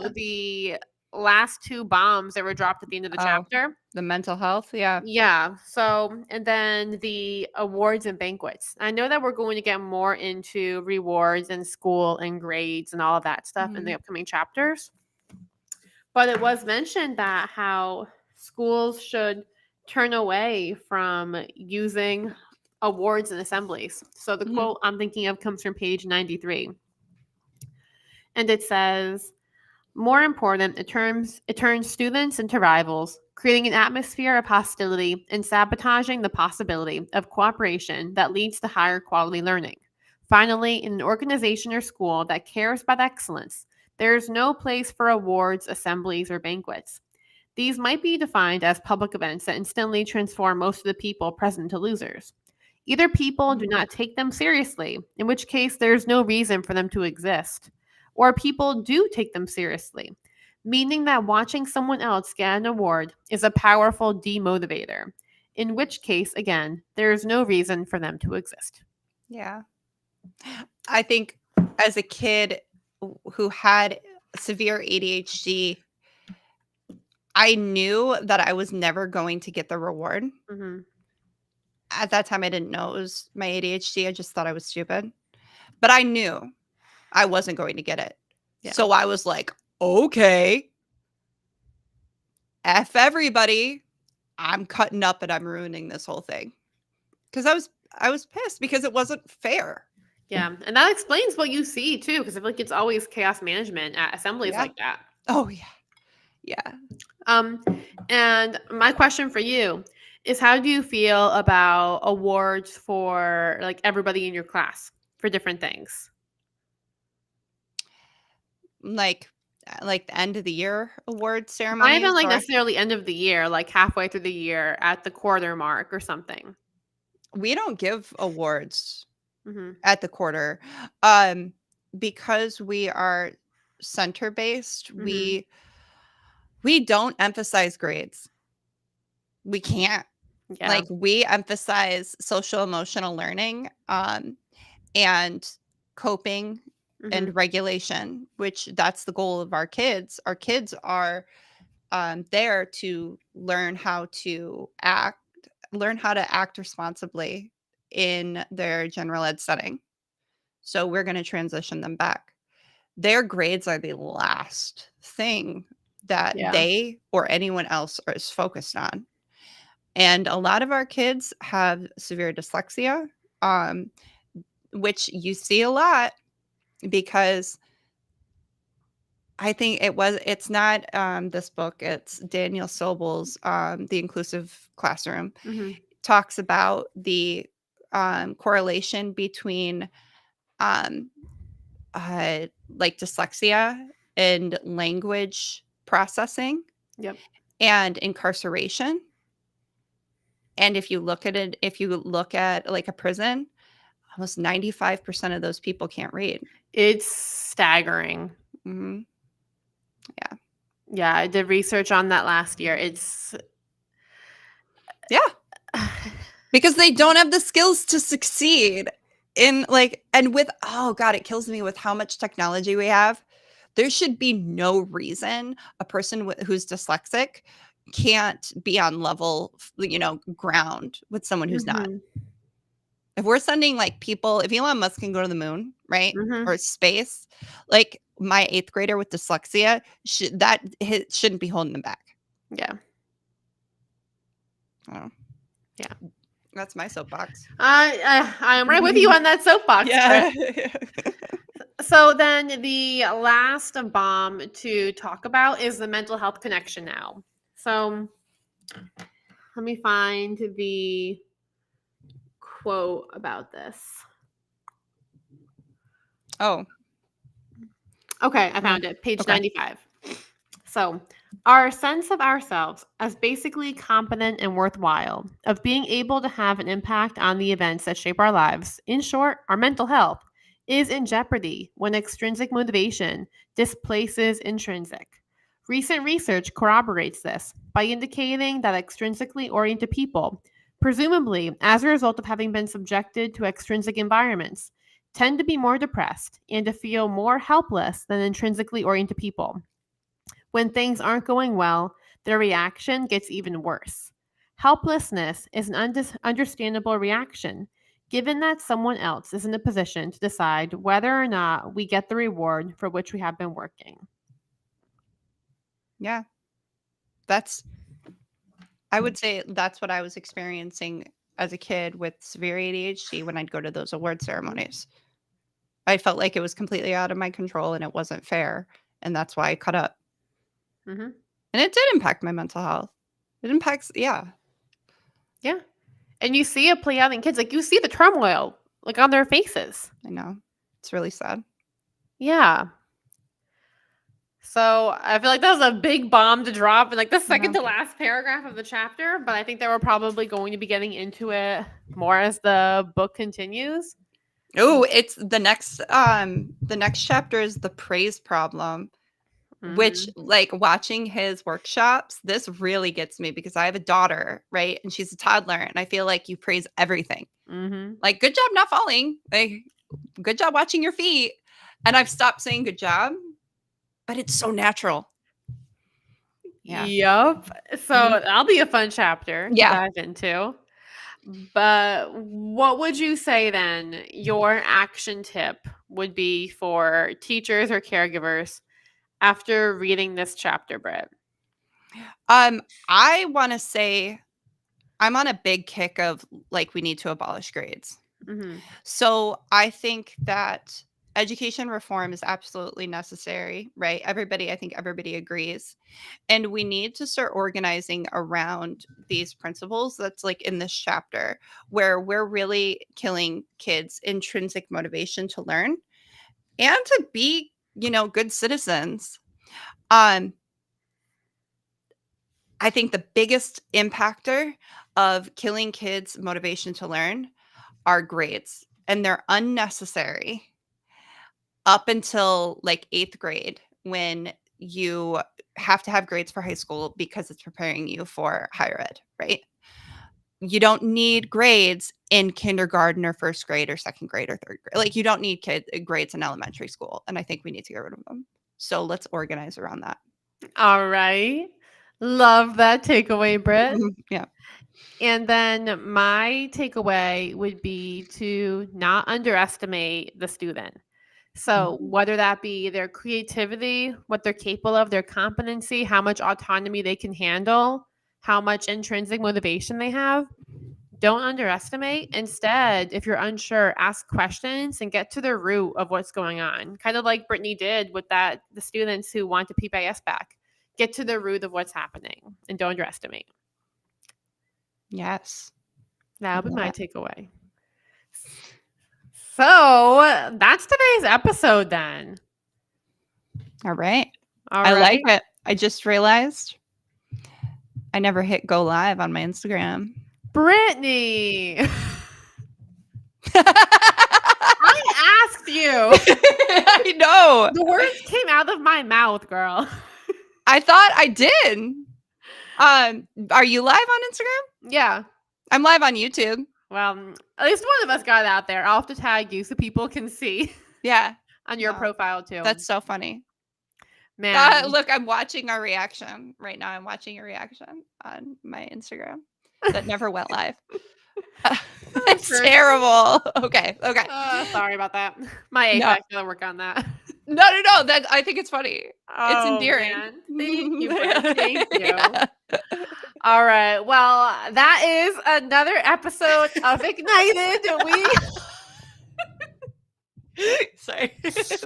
[SPEAKER 1] Yeah.
[SPEAKER 2] the last two bombs that were dropped at the end of the
[SPEAKER 1] Oh,
[SPEAKER 2] chapter.
[SPEAKER 1] the mental health. Yeah.
[SPEAKER 2] Yeah. So, and then the awards and banquets. I know that we're going to get more into rewards and school and grades and all of that stuff in the
[SPEAKER 1] Mhm.
[SPEAKER 2] upcoming chapters. But it was mentioned that how schools should turn away from using awards and assemblies. So the
[SPEAKER 1] Mhm.
[SPEAKER 2] quote I'm thinking of comes from page 93. And it says, more important, it turns students into rivals, creating an atmosphere of hostility and sabotaging the possibility of cooperation that leads to higher quality learning. Finally, in an organization or school that cares about excellence, there is no place for awards, assemblies, or banquets. These might be defined as public events that instantly transform most of the people present to losers. Either people do
[SPEAKER 1] Mhm.
[SPEAKER 2] not take them seriously, in which case there's no reason for them to exist, or people do take them seriously, meaning that watching someone else get an award is a powerful demotivator, in which case, again, there is no reason for them to exist.
[SPEAKER 1] Yeah. I think as a kid who had severe ADHD, I knew that I was never going to get the reward.
[SPEAKER 2] Hmm.
[SPEAKER 1] At that time, I didn't know it was my ADHD. I just thought I was stupid. But I knew I wasn't going to get it.
[SPEAKER 2] Yeah.
[SPEAKER 1] So I was like, okay, F everybody. I'm cutting up and I'm ruining this whole thing. Because I was pissed because it wasn't fair.
[SPEAKER 2] Yeah. And that explains what you see too, because I feel like it's always chaos management at assemblies
[SPEAKER 1] Yeah.
[SPEAKER 2] like that.
[SPEAKER 1] Oh yeah. Yeah.
[SPEAKER 2] Um, and my question for you is how do you feel about awards for like everybody in your class for different things?
[SPEAKER 1] Like the end of the year award
[SPEAKER 2] Not even
[SPEAKER 1] ceremonies
[SPEAKER 2] like
[SPEAKER 1] or
[SPEAKER 2] necessarily end of the year, like halfway through the year at the quarter mark or something.
[SPEAKER 1] we don't give awards
[SPEAKER 2] Mhm.
[SPEAKER 1] at the quarter. Um, because we are center based,
[SPEAKER 2] Mhm.
[SPEAKER 1] we don't emphasize grades. We can't.
[SPEAKER 2] Yeah.
[SPEAKER 1] Like, we emphasize social emotional learning, and coping
[SPEAKER 2] Mhm.
[SPEAKER 1] and regulation, which that's the goal of our kids. Our kids are there to learn how to act responsibly in their general ed setting. So we're going to transition them back. Their grades are the last thing that
[SPEAKER 2] Yeah.
[SPEAKER 1] they or anyone else is focused on. And a lot of our kids have severe dyslexia, um, which you see a lot because I think it's not this book, it's Daniel Sobel's The Inclusive Classroom.
[SPEAKER 2] Mhm.
[SPEAKER 1] Talks about the correlation between um, like dyslexia and language processing
[SPEAKER 2] Yep.
[SPEAKER 1] and incarceration. And if you look at like a prison, almost 95% of those people can't read.
[SPEAKER 2] It's staggering.
[SPEAKER 1] Hmm.
[SPEAKER 2] Yeah, I did research on that last year. It's
[SPEAKER 1] Yeah, because they don't have the skills to succeed in like, and with, oh God, it kills me with how much technology we have. There should be no reason a person who's dyslexic can't be on level, ground with someone who's not.
[SPEAKER 2] Mhm.
[SPEAKER 1] If we're sending like people, if Elon Musk can go to the moon, right?
[SPEAKER 2] Mhm.
[SPEAKER 1] Or space, like my eighth grader with dyslexia, shouldn't be holding them back.
[SPEAKER 2] Yeah.
[SPEAKER 1] Oh,
[SPEAKER 2] Yeah.
[SPEAKER 1] that's my soapbox.
[SPEAKER 2] I'm right with you on that soapbox, Chris.
[SPEAKER 1] Yeah.
[SPEAKER 2] So then the last bomb to talk about is the mental health connection now. So let me find the quote about this.
[SPEAKER 1] Oh,
[SPEAKER 2] Okay, I
[SPEAKER 1] come on.
[SPEAKER 2] found it. Page
[SPEAKER 1] Okay.
[SPEAKER 2] 95. So, our sense of ourselves as basically competent and worthwhile, of being able to have an impact on the events that shape our lives, in short, our mental health, is in jeopardy when extrinsic motivation displaces intrinsic. Recent research corroborates this by indicating that extrinsically oriented people, presumably as a result of having been subjected to extrinsic environments, tend to be more depressed and to feel more helpless than intrinsically oriented people. When things aren't going well, their reaction gets even worse. Helplessness is an understandable reaction, given that someone else is in a position to decide whether or not we get the reward for which we have been working.
[SPEAKER 1] Yeah. I would say that's what I was experiencing as a kid with severe ADHD when I'd go to those award ceremonies. I felt like it was completely out of my control and it wasn't fair. And that's why I cut up.
[SPEAKER 2] Hmm.
[SPEAKER 1] And it did impact my mental health. It impacts, yeah,
[SPEAKER 2] Yeah. And you see it play out in kids. Like you see the turmoil like on their faces.
[SPEAKER 1] I know. It's really sad.
[SPEAKER 2] Yeah. So I feel like that was a big bomb to drop in like the second
[SPEAKER 1] Yeah.
[SPEAKER 2] to last paragraph of the chapter, but I think that we're probably going to be getting into it more as the book continues.
[SPEAKER 1] Oh, it's the next chapter is the praise problem, which
[SPEAKER 2] Mhm.
[SPEAKER 1] like watching his workshops, this really gets me because I have a daughter, right? And she's a toddler and I feel like you praise everything.
[SPEAKER 2] Mhm.
[SPEAKER 1] Like good job not falling. Like good job watching your feet. And I've stopped saying good job, but it's so natural. Yeah.
[SPEAKER 2] Yup. So
[SPEAKER 1] Mhm.
[SPEAKER 2] that'll be a fun chapter to
[SPEAKER 1] Yeah.
[SPEAKER 2] dive into. But what would you say then your action tip would be for teachers or caregivers after reading this chapter, Britt?
[SPEAKER 1] I want to say I'm on a big kick of like we need to abolish grades.
[SPEAKER 2] Mhm.
[SPEAKER 1] So I think that education reform is absolutely necessary, right? I think everybody agrees. And we need to start organizing around these principles that's like in this chapter where we're really killing kids' intrinsic motivation to learn and to be, good citizens. Um, I think the biggest impactor of killing kids' motivation to learn are grades, and they're unnecessary up until like 8th grade when you have to have grades for high school because it's preparing you for higher ed, right? you don't need grades in kindergarten or first grade or second grade or third grade. Like you don't need grades in elementary school. And I think we need to get rid of them. So let's organize around that.
[SPEAKER 2] All right. Love that takeaway, Britt.
[SPEAKER 1] Yeah.
[SPEAKER 2] And then my takeaway would be to not underestimate the student. So, whether that be their creativity, what they're capable of, their competency, how much autonomy they can handle, how much intrinsic motivation they have, don't underestimate. Instead, if you're unsure, ask questions and get to the root of what's going on. Kind of like Brittany did with the students who want the PBIS back. Get to the root of what's happening and don't underestimate.
[SPEAKER 1] Yes.
[SPEAKER 2] That would be my takeaway. So that's today's episode then.
[SPEAKER 1] All right. I like it. I just realized I never hit go live on my Instagram.
[SPEAKER 2] Brittany. I asked you.
[SPEAKER 1] I know.
[SPEAKER 2] The words came out of my mouth, girl.
[SPEAKER 1] I thought I did. Are you live on Instagram?
[SPEAKER 2] Yeah.
[SPEAKER 1] I'm live on YouTube.
[SPEAKER 2] Well, at least one of us got out there. I'll have to tag you so people can see.
[SPEAKER 1] Yeah.
[SPEAKER 2] On your profile too.
[SPEAKER 1] That's so funny.
[SPEAKER 2] Man.
[SPEAKER 1] Look, I'm watching our reaction right now. I'm watching your reaction on my Instagram that never went live. It's terrible. Okay.
[SPEAKER 2] Sorry about that. My APEX gotta work on that.
[SPEAKER 1] No. That I think it's funny. It's endearing.
[SPEAKER 2] Man. Thank you, Britt. Thank you. Yeah. All right. Well, that is another episode of Ignited.
[SPEAKER 1] Sorry.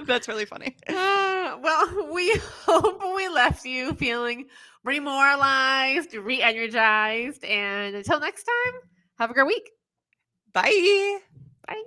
[SPEAKER 1] That's really funny.
[SPEAKER 2] Well, we hope we left you feeling remoralized, re-energized, and until next time, have a great week.
[SPEAKER 1] Bye.
[SPEAKER 2] Bye.